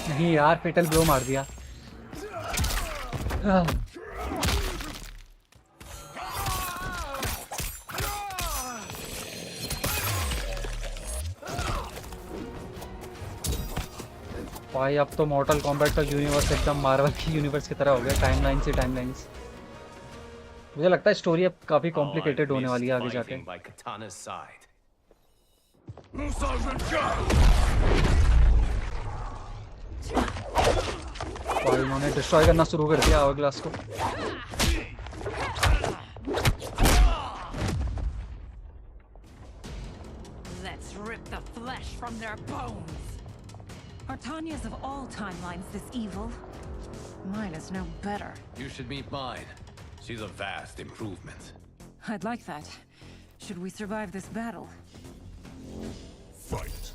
नहीं यार, फेटल blow मार दिया। भाई अब तो मॉर्टल combat का universe एकदम Marvel की यूनिवर्स की तरह हो गया, टाइमलाइन से टाइमलाइंस। मुझे लगता है स्टोरी अब काफी कॉम्प्लिकेटेड होने वाली है आगे जाके। और इन्होंने डिस्ट्रॉय करना शुरू कर दिया आवर्ग्लास को।
Let's rip the flesh from their bones.
Are Tanya's of all timelines this evil? Mine is no better.
You should meet mine. She's a vast improvement.
I'd like that. Should we survive this battle?
Fight.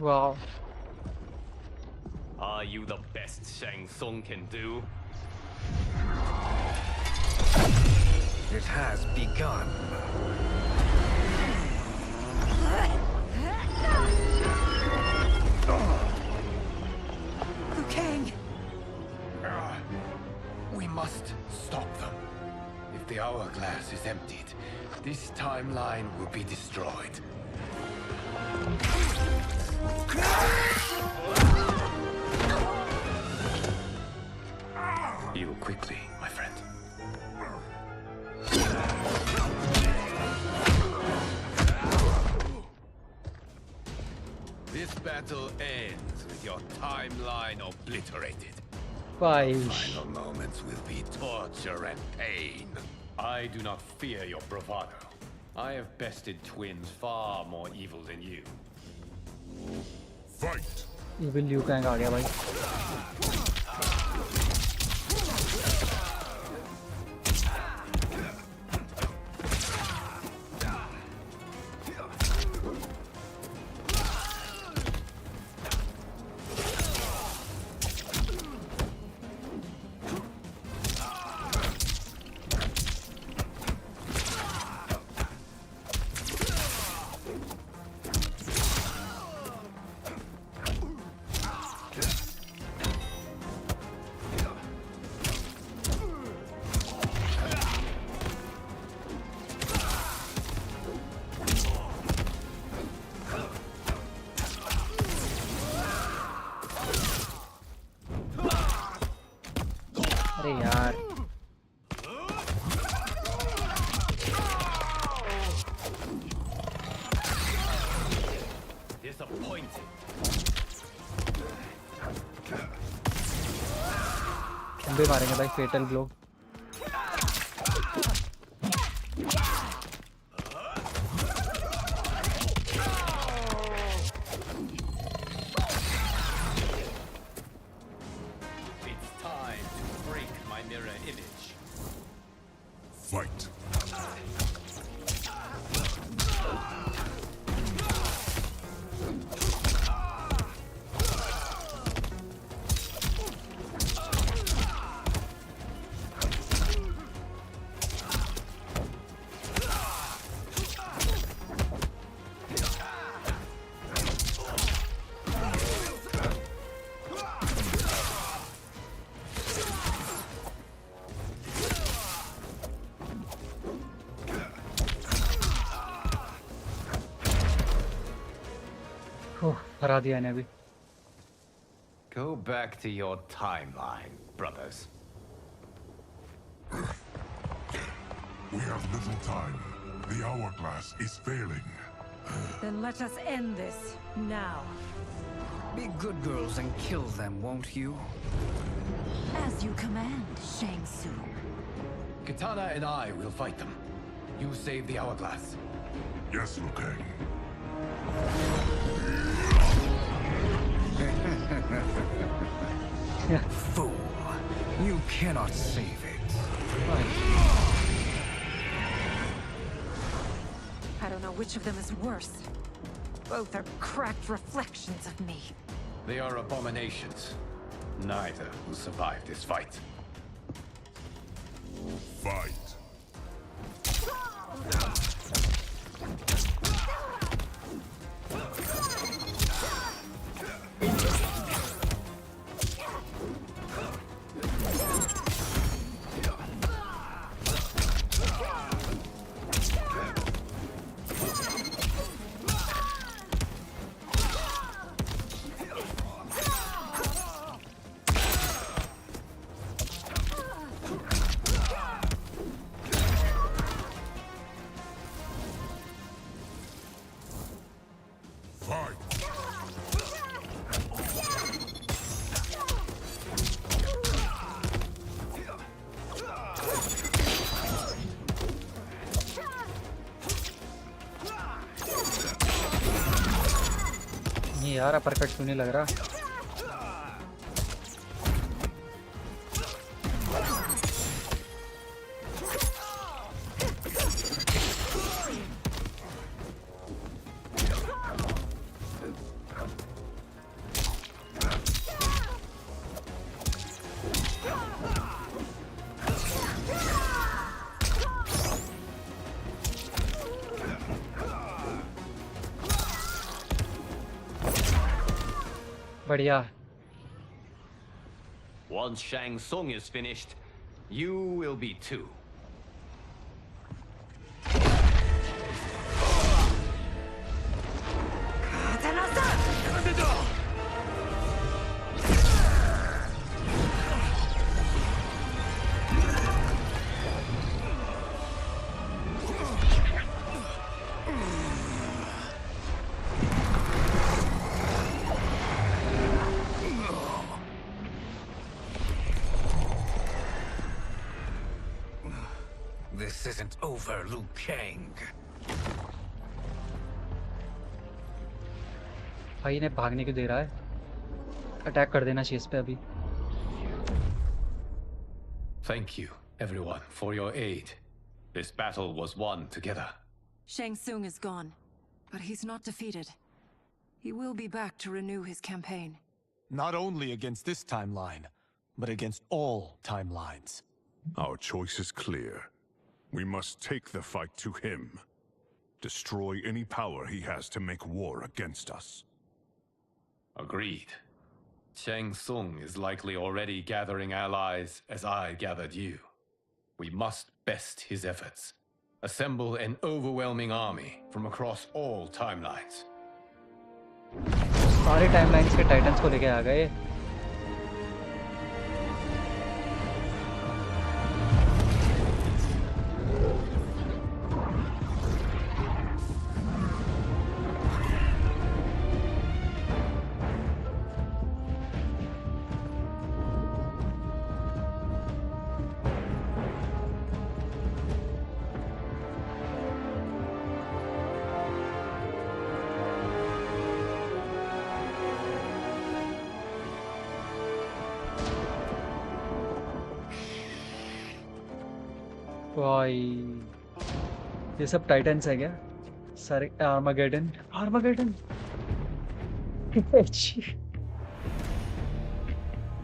वाह,
Are you the best Shang Tsung can do?
It has begun.
Liu Kang!
We must stop them. If the hourglass is emptied, this timeline will be destroyed. Heal quickly, my friend. This battle ends with your timeline obliterated.
Bye.
Final moments will be torture and pain.
I do not fear your bravado. I have bested twins far more evil than you.
Fight!
Evil Liu Kang आ गया भाई. अरे यार
Disappointing.
खंबे मारेंगे भाई fatal blow.
It's time to break my mirror image.
Fight!
हरा दिया इन्हें भी.
Go back to your timeline, brothers.
We have little time. The hourglass is failing.
Then let us end this, now.
Be good girls and kill them, won't you?
As you command, Shang Tsung.
Katana and I will fight them. You save the hourglass.
Yes, Liu Kang.
Fool. You cannot save it.
I don't know which of them is worse. Both are cracked reflections of me.
They are abominations. Neither will survive this fight.
Fight!
यार uppercut क्यों नहीं लग रहा. बढ़िया।
Once Shang Tsung is finished, you will be too.
This isn't over, Liu Kang.
भाई इन्हें भागने क्यों दे रहा है? अटैक कर देना चाहिए इस पे अभी।
Thank you, everyone, for your aid. This battle was won together.
Shang Tsung is gone, but he's not defeated. He will be back to renew his campaign.
Not only against this timeline, but against all timelines.
Our choice is clear. We must take the fight to him. Destroy any power he has to make war against us.
Agreed. Shang Tsung is likely already gathering allies as I gathered you. We must best his efforts. Assemble an overwhelming army from across all timelines.
सारे timelines के titans को लेके आ गए। भाई ये सब titans है क्या? सारे आर्मागेडन आर्मागेडन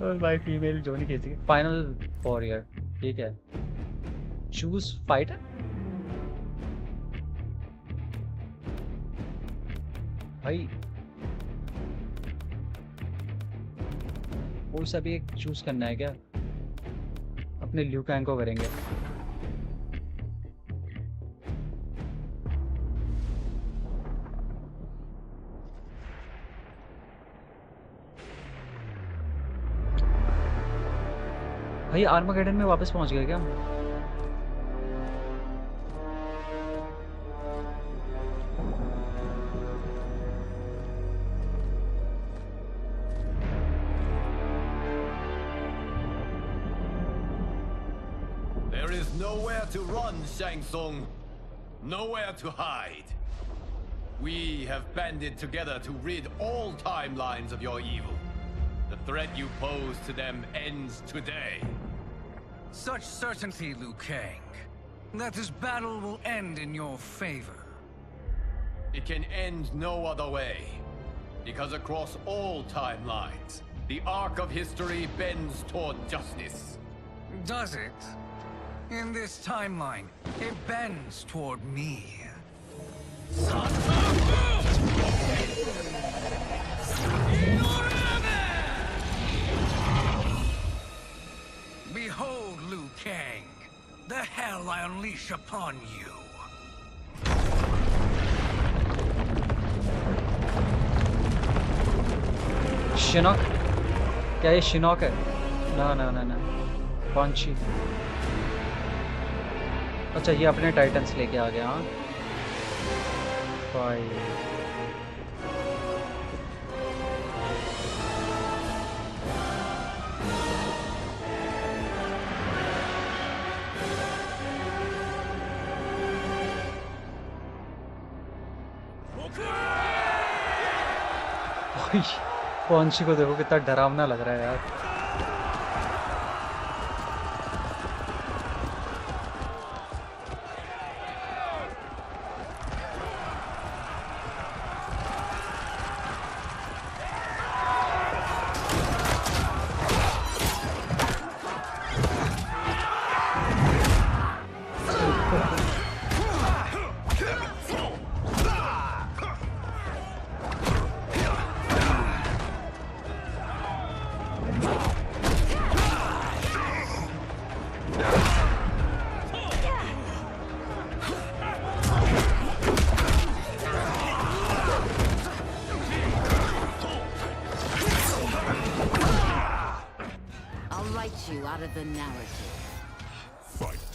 और भाई फीमेल जो नहीं कहती फाइनल वॉरियर ठीक है। चूज फाइटर भाई कोई सा भी एक चूज करना है क्या? अपने ल्यू कैंग को करेंगे। भाई आर्मागेडन में वापस पहुंच गए क्या?
There is nowhere to run, Shang Tsung. Nowhere to hide. We have banded together to rid all timelines of your evil. The threat you pose to them ends today.
Such certainty, Liu Kang, that this battle will end in your favor.
It can end no other way. Because across all timelines, the arc of history bends toward justice.
Does it? In this timeline, it bends toward me. Behold, Liu Kang, the hell I unleash upon you.
शिनॉक क्या ये शिनॉक है? ना ना ना ना पॉन्ची। अच्छा ये अपने टाइटन्स लेके आ गया। हाँ भाई पॉन्ची को देखो कितना डरावना लग रहा है यार।
write you out of the narrative.
Fight.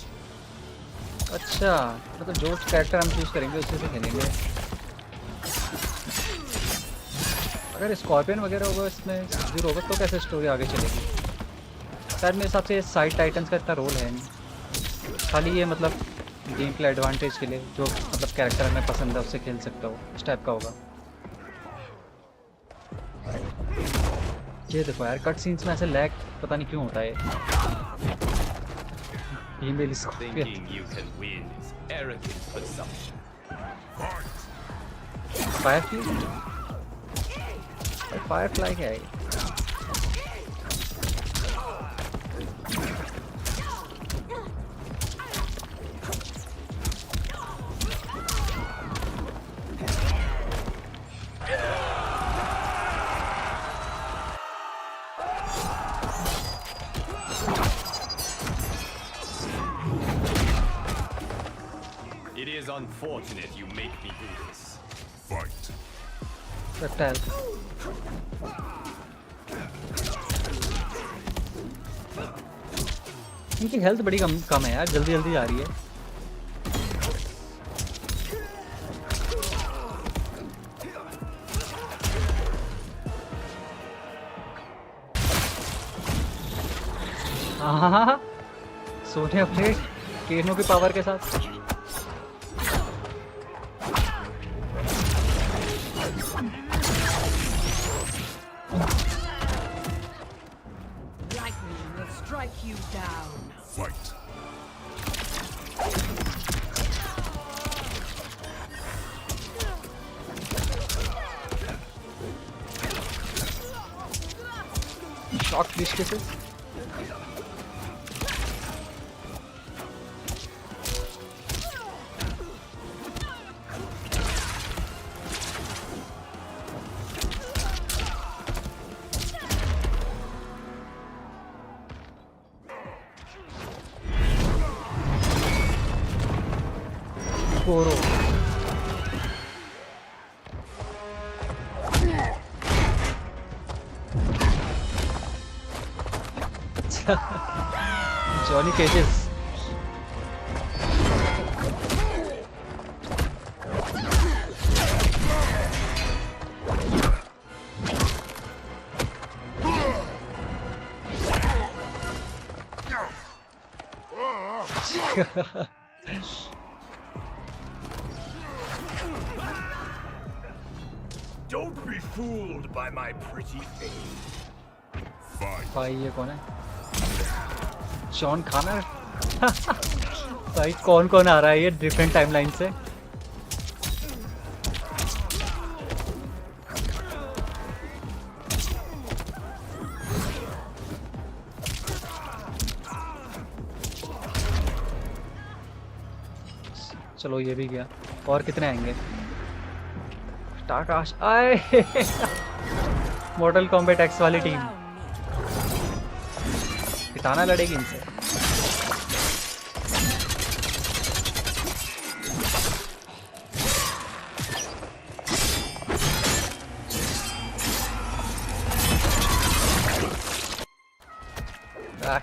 अच्छा, मतलब जो कैरेक्टर हम चूज करेंगे उसी से खेलेंगे। अगर स्कॉर्पियन वगैरह होगा इसमें जीरो होगा तो कैसे स्टोरी आगे चलेगी? शायद मेरे हिसाब से साइड टाइटन्स का इतना रोल है नहीं, खाली ये मतलब गेम प्ले एडवांटेज के लिए जो मतलब कैरेक्टर हमें पसंद है उससे खेल सकता हो, इस टाइप का होगा। ये देखो यार, कट सीन्स में ऐसे लैग पता नहीं क्यों होता है। Email
Thinking you can win is arrogant presumption.
Firefly क्या है?
It is unfortunate you make me do this.
Fight.
Reptile. इनकी हेल्थ बड़ी कम है यार, जल्दी जल्दी जा रही है। हाँ, सोने अपने केनो की पावर के साथ।
Lightning will strike you down.
Fight.
Shock these cases. Goro. Johnny Cages.
Don't be fooled by my pretty face.
भाई ये कौन है? जॉन खानर। भाई कौन कौन आ रहा है ये डिफरेंट टाइमलाइन से? चलो ये भी गया। और कितने आएंगे? टाकाश आए। मॉडल कॉम्बैट एक्स वाली टीम किताना लड़ेगी इनसे।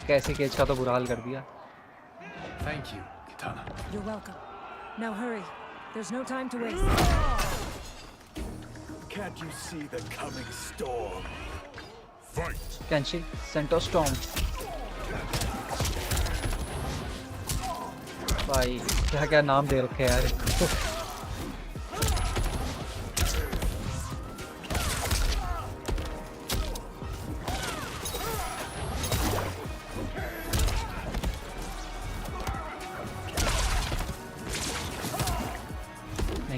कैसी केज का तो बुरा हाल कर दिया।
Thank you, Kitana.
You're welcome. Now hurry. There's no time to waste.
Can't you see the coming storm?
Fight.
Kenshi, Cento Storm. भाई क्या क्या नाम दे रखे यार।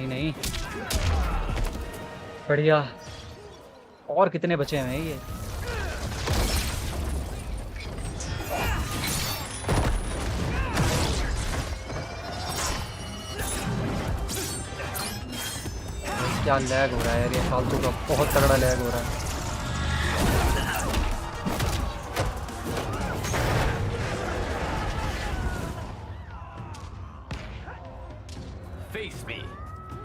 नहीं बढ़िया। और कितने बचे हैं ये? क्या लैग हो रहा है यार, ये फालतू का बहुत तगड़ा लैग हो रहा है।
Face me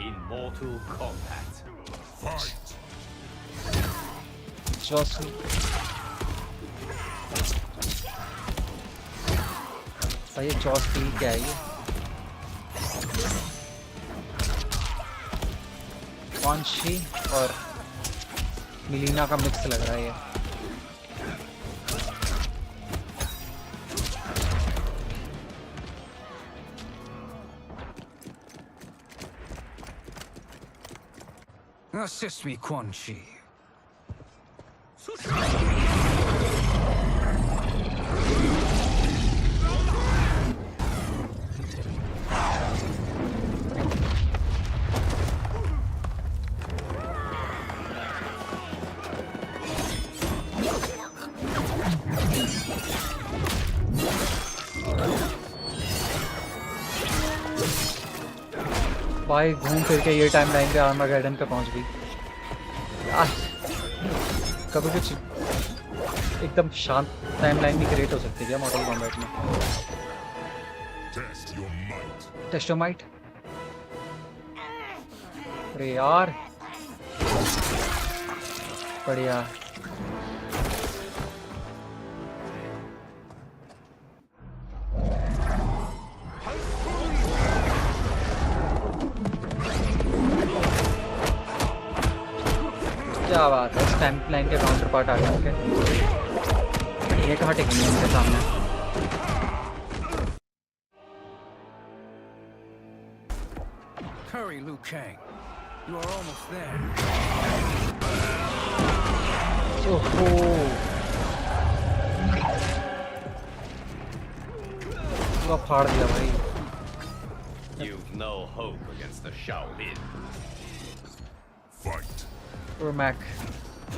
in Mortal Kombat.
Just भाई ये जॉस की क्या है ये? कॉन्शी और मिलीना का मिक्स लग रहा है ये।
Assist me, Quan Chi.
भाई घूम फिर के ये टाइम लाइन पे आर्मागेडन पे पहुंच गई यार। कभी कुछ एकदम शांत टाइम लाइन भी क्रिएट हो सकती है क्या मॉडल कॉम्बैट में? टेस्टोमाइट, अरे यार बढ़िया। क्या बात है, स्टैम्प लाइन के काउंटर पार्ट आ गया। ये कहाँ टेकेंगे उनके सामने?
Hurry, Liu Kang. You are almost there.
ओहो, पूरा फाड़ दिया भाई।
You've no hope against the Shaolin.
Fight.
मैक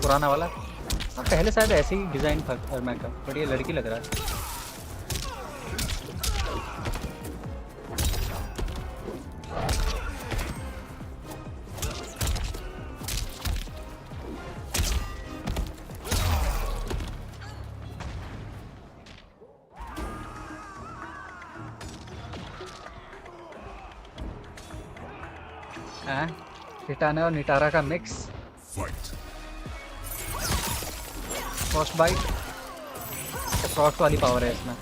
पुराना वाला, हाँ पहले शायद ऐसे ही डिजाइन था मैक का, बट ये लड़की लग रहा है। किटाना और निटारा का मिक्स, फ्रॉस्ट बाइट, फ्रॉस्ट वाली पावर है इसमें।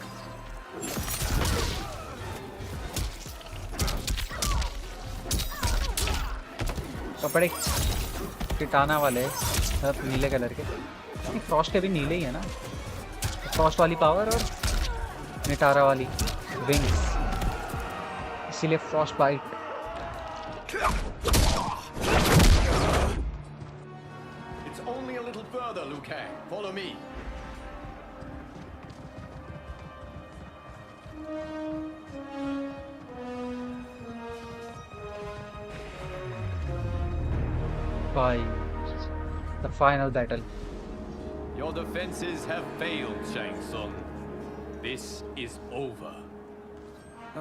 कपड़े किटाना वाले सब नीले कलर के, फ्रॉस्ट के भी नीले ही है ना। फ्रॉस्ट वाली पावर और निटारा वाली विंग्स, इसीलिए Frost bite.
Further, Liu Kang. Follow me.
Bye. The final battle.
Your defenses have failed, Shang Tsung. This is over.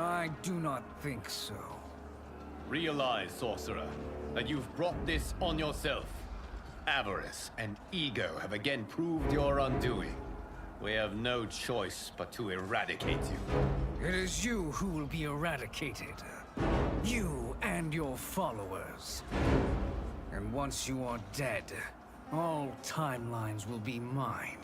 I do not think so.
Realize, sorcerer, that you've brought this on yourself. Avarice and ego have again proved your undoing. We have no choice but to eradicate you.
It is you who will be eradicated. You and your followers. And once you are dead, all timelines will be mine.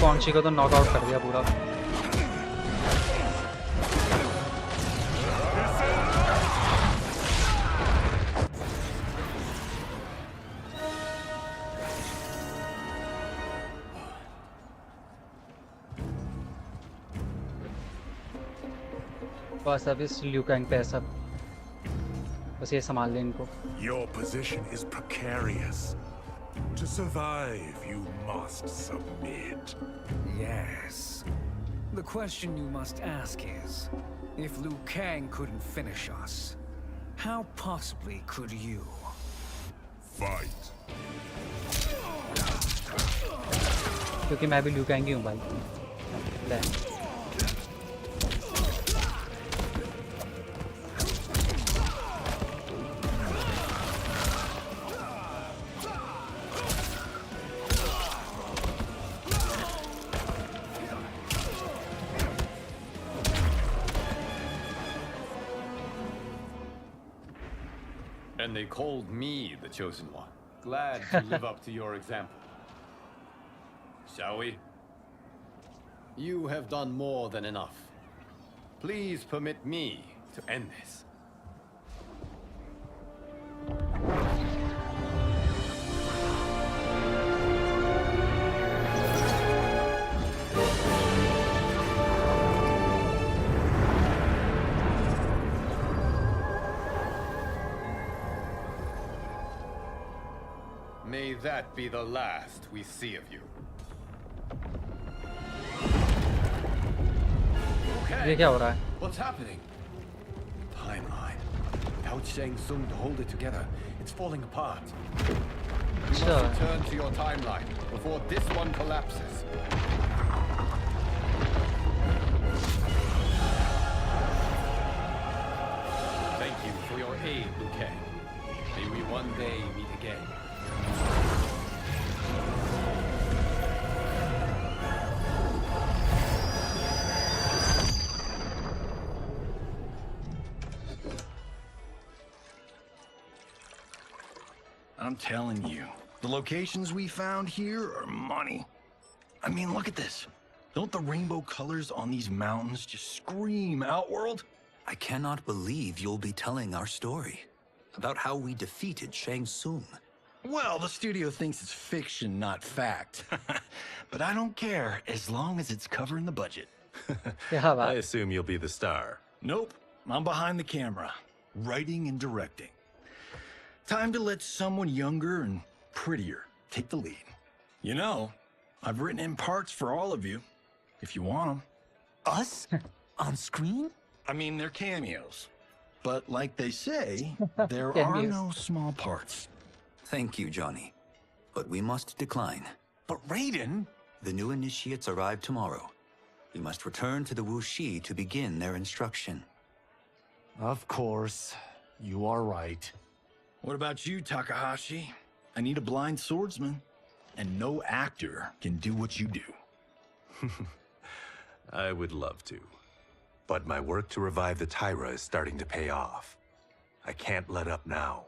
कॉन्ची को तो knockout कर दिया पूरा। बस अब इस Liu Kang पे है सब, बस ये संभाल लें इनको।
Your position is precarious. To survive, you must submit.
Yes. The question you must ask is, if Liu Kang couldn't finish us, how possibly could you?
Fight.
क्योंकि मैं भी ल्यू कैंग ही हूँ भाई। ले।
And they called me the Chosen One. Glad to live up to your example. Shall we? You have done more than enough. Please permit me to end this. May that be the last we see of you.
ये क्या हो रहा है?
What's happening? Timeline. Without Shang Tsung to hold it together, it's falling apart. You must return to your timeline before this one collapses. Thank you for your aid, Liu Kang. May we one day meet again.
I'm telling you, the locations we found here are money. I mean, look at this. Don't the rainbow colors on these mountains just scream Outworld?
I cannot believe you'll be telling our story about how we defeated Shang Tsung.
Well, the studio thinks it's fiction, not fact. But I don't care, as long as it's covering the budget.
I assume you'll be the star.
Nope, I'm behind the camera, writing and directing. Time to let someone younger and prettier take the lead. You know, I've written in parts for all of you, if you want them.
Us? On screen?
I mean, they're cameos. But like they say, there are no small parts.
Thank you, Johnny. But we must decline.
But Raiden?
The new initiates arrive tomorrow. We must return to the Wuxi to begin their instruction.
Of course. You are right.
What about you, Takahashi? I need a blind swordsman, and no actor can do what you do.
I would love to. But my work to revive the Tyra is starting to pay off. I can't let up now.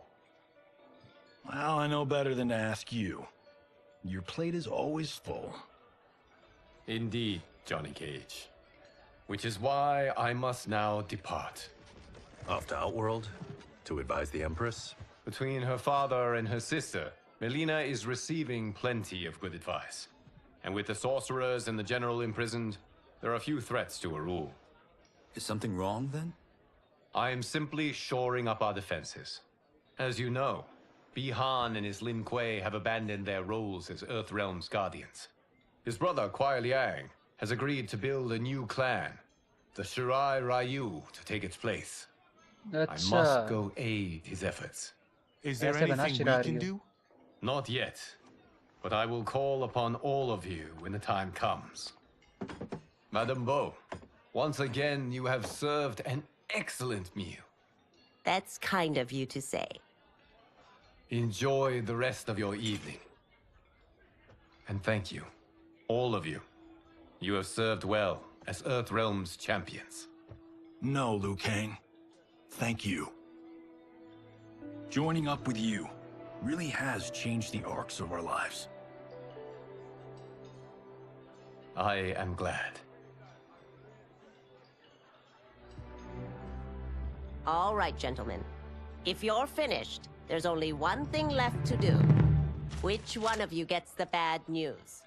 Well, I know better than to ask you. Your plate is always full.
Indeed, Johnny Cage. Which is why I must now depart.
Off to Outworld? To advise the Empress?
Between her father and her sister, Melina is receiving plenty of good advice. And with the sorcerers and the general imprisoned, there are few threats to her rule.
Is something wrong, then?
I am simply shoring up our defenses. As you know, Bi-Han and his Lin Kuei have abandoned their roles as Earthrealm's guardians. His brother, Kuai Liang, has agreed to build a new clan, the Shirai Ryu, to take its place. I must go aid his efforts.
Is there anything we can do?
Not yet, but I will call upon all of you when the time comes. Madame Bo, once again you have served an excellent meal.
That's kind of you to say.
Enjoy the rest of your evening. And thank you, all of you. You have served well as Earthrealm's champions.
No, Liu Kang. Thank you. Joining up with you really has changed the arcs of our lives.
I am glad.
All right, gentlemen. If you're finished, there's only one thing left to do. Which one of you gets the bad news?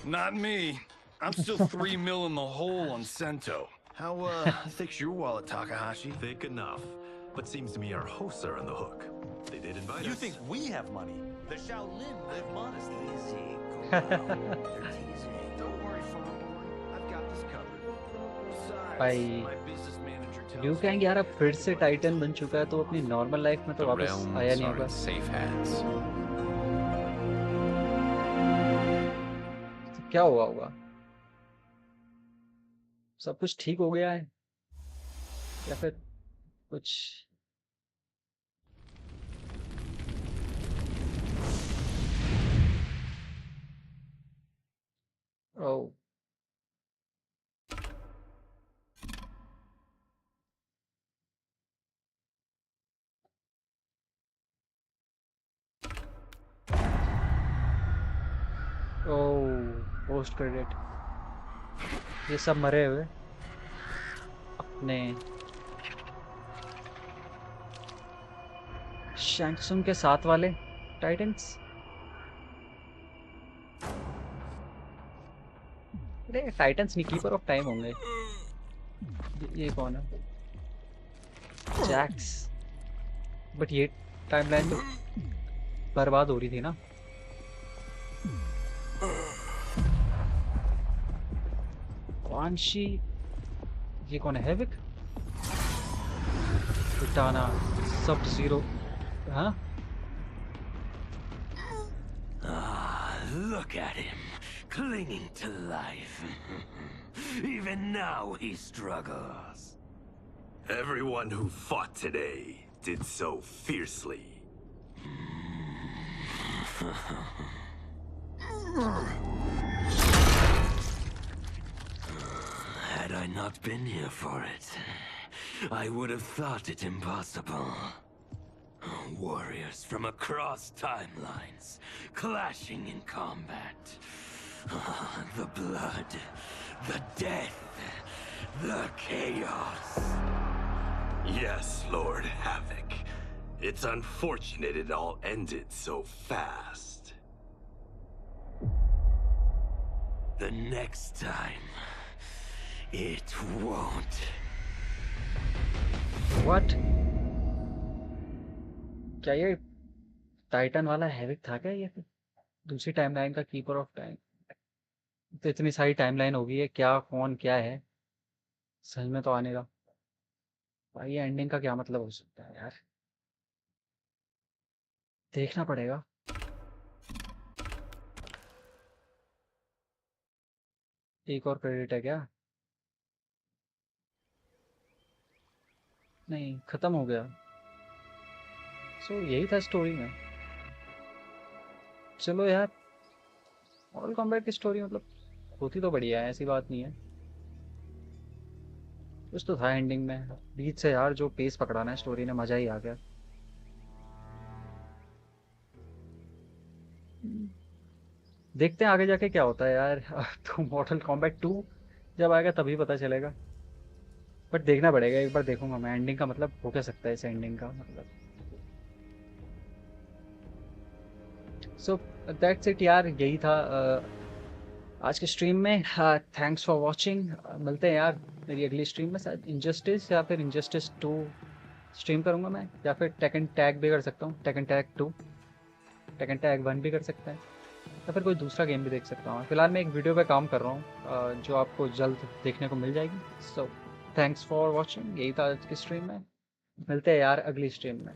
Not me. I'm still 3 mil in the hole on Sento. How, thick's your wallet, Takahashi?
Thick enough. But seems to me our hosts are on the hook. They did invite
You
us.
think we have money? The Shaolin live modestly.
Easy, they're teasing. Don't worry, farm boy. I've got this covered.
भाई
Besides, my business manager tells
Liu Kang यार अब फिर से Titan बन चुका है, तो अपनी नॉर्मल लाइफ में तो
The
वापस आया
realms
नहीं
are
होगा।
in safe hands.
तो क्या हुआ होगा? सब कुछ ठीक हो गया है या फिर कुछ? ओह ओह पोस्ट क्रेडिट, ये सब मरे हुए अपने शैंगसुंग के साथ वाले टाइटन्स। अरे टाइटन्स नहीं, कीपर ऑफ टाइम होंगे। ये कौन है? जैक्स। बट ये टाइमलाइन तो बर्बाद हो रही थी ना। वांशी, ये कौन है? हेविक, उटाना, सब जीरो। हाँ
Look at him, clinging to life. Even now he struggles.
Everyone who fought today did so fiercely.
Had I not been here for it, I would have thought it impossible. Warriors from across timelines, clashing in combat. The blood, the death, the chaos.
Yes, Lord Havoc. It's unfortunate it all ended so fast.
The next time, it won't.
What? क्या ये Titan वाला havoc था क्या? ये फिर दूसरी timeline का keeper of time? तो इतनी सारी टाइमलाइन हो गई है, क्या कौन क्या है समझ में तो आने का। भाई ये एंडिंग का क्या मतलब हो सकता है यार? देखना पड़ेगा। एक और क्रेडिट है क्या? नहीं, खत्म हो गया। सो यही था स्टोरी में। चलो यार, मॉडल कॉम्बैट की स्टोरी मतलब होती तो बढ़िया है, ऐसी बात नहीं है। कुछ तो था एंडिंग में बीच से यार, जो पेस पकड़ाना है स्टोरी ने, मजा ही आ गया। देखते हैं आगे जाके क्या होता है यार। तो मॉडल कॉम्बैट 2 जब आएगा तभी पता चलेगा, बट देखना पड़ेगा। एक बार देखूंगा मैं एंडिंग का मतलब हो क्या सकता है इस एंडिंग का मतलब। सो दैट्स इट यार, यही था आज के स्ट्रीम में। Thanks for watching. मिलते हैं यार मेरी अगली स्ट्रीम में, शायद इंजस्टिस या फिर इंजस्टिस 2 स्ट्रीम करूंगा मैं, या फिर टेकन टैग भी कर सकता हूँ। टेकन टैग 2, टेकन टैग 1 भी कर सकता है, या फिर कोई दूसरा गेम भी देख सकता हूँ। फिलहाल मैं एक वीडियो पे काम कर रहा हूँ जो आपको जल्द देखने को मिल जाएगी। सो थैंक्स फॉर वॉचिंग, यही था आज की स्ट्रीम में। मिलते हैं यार अगली स्ट्रीम में।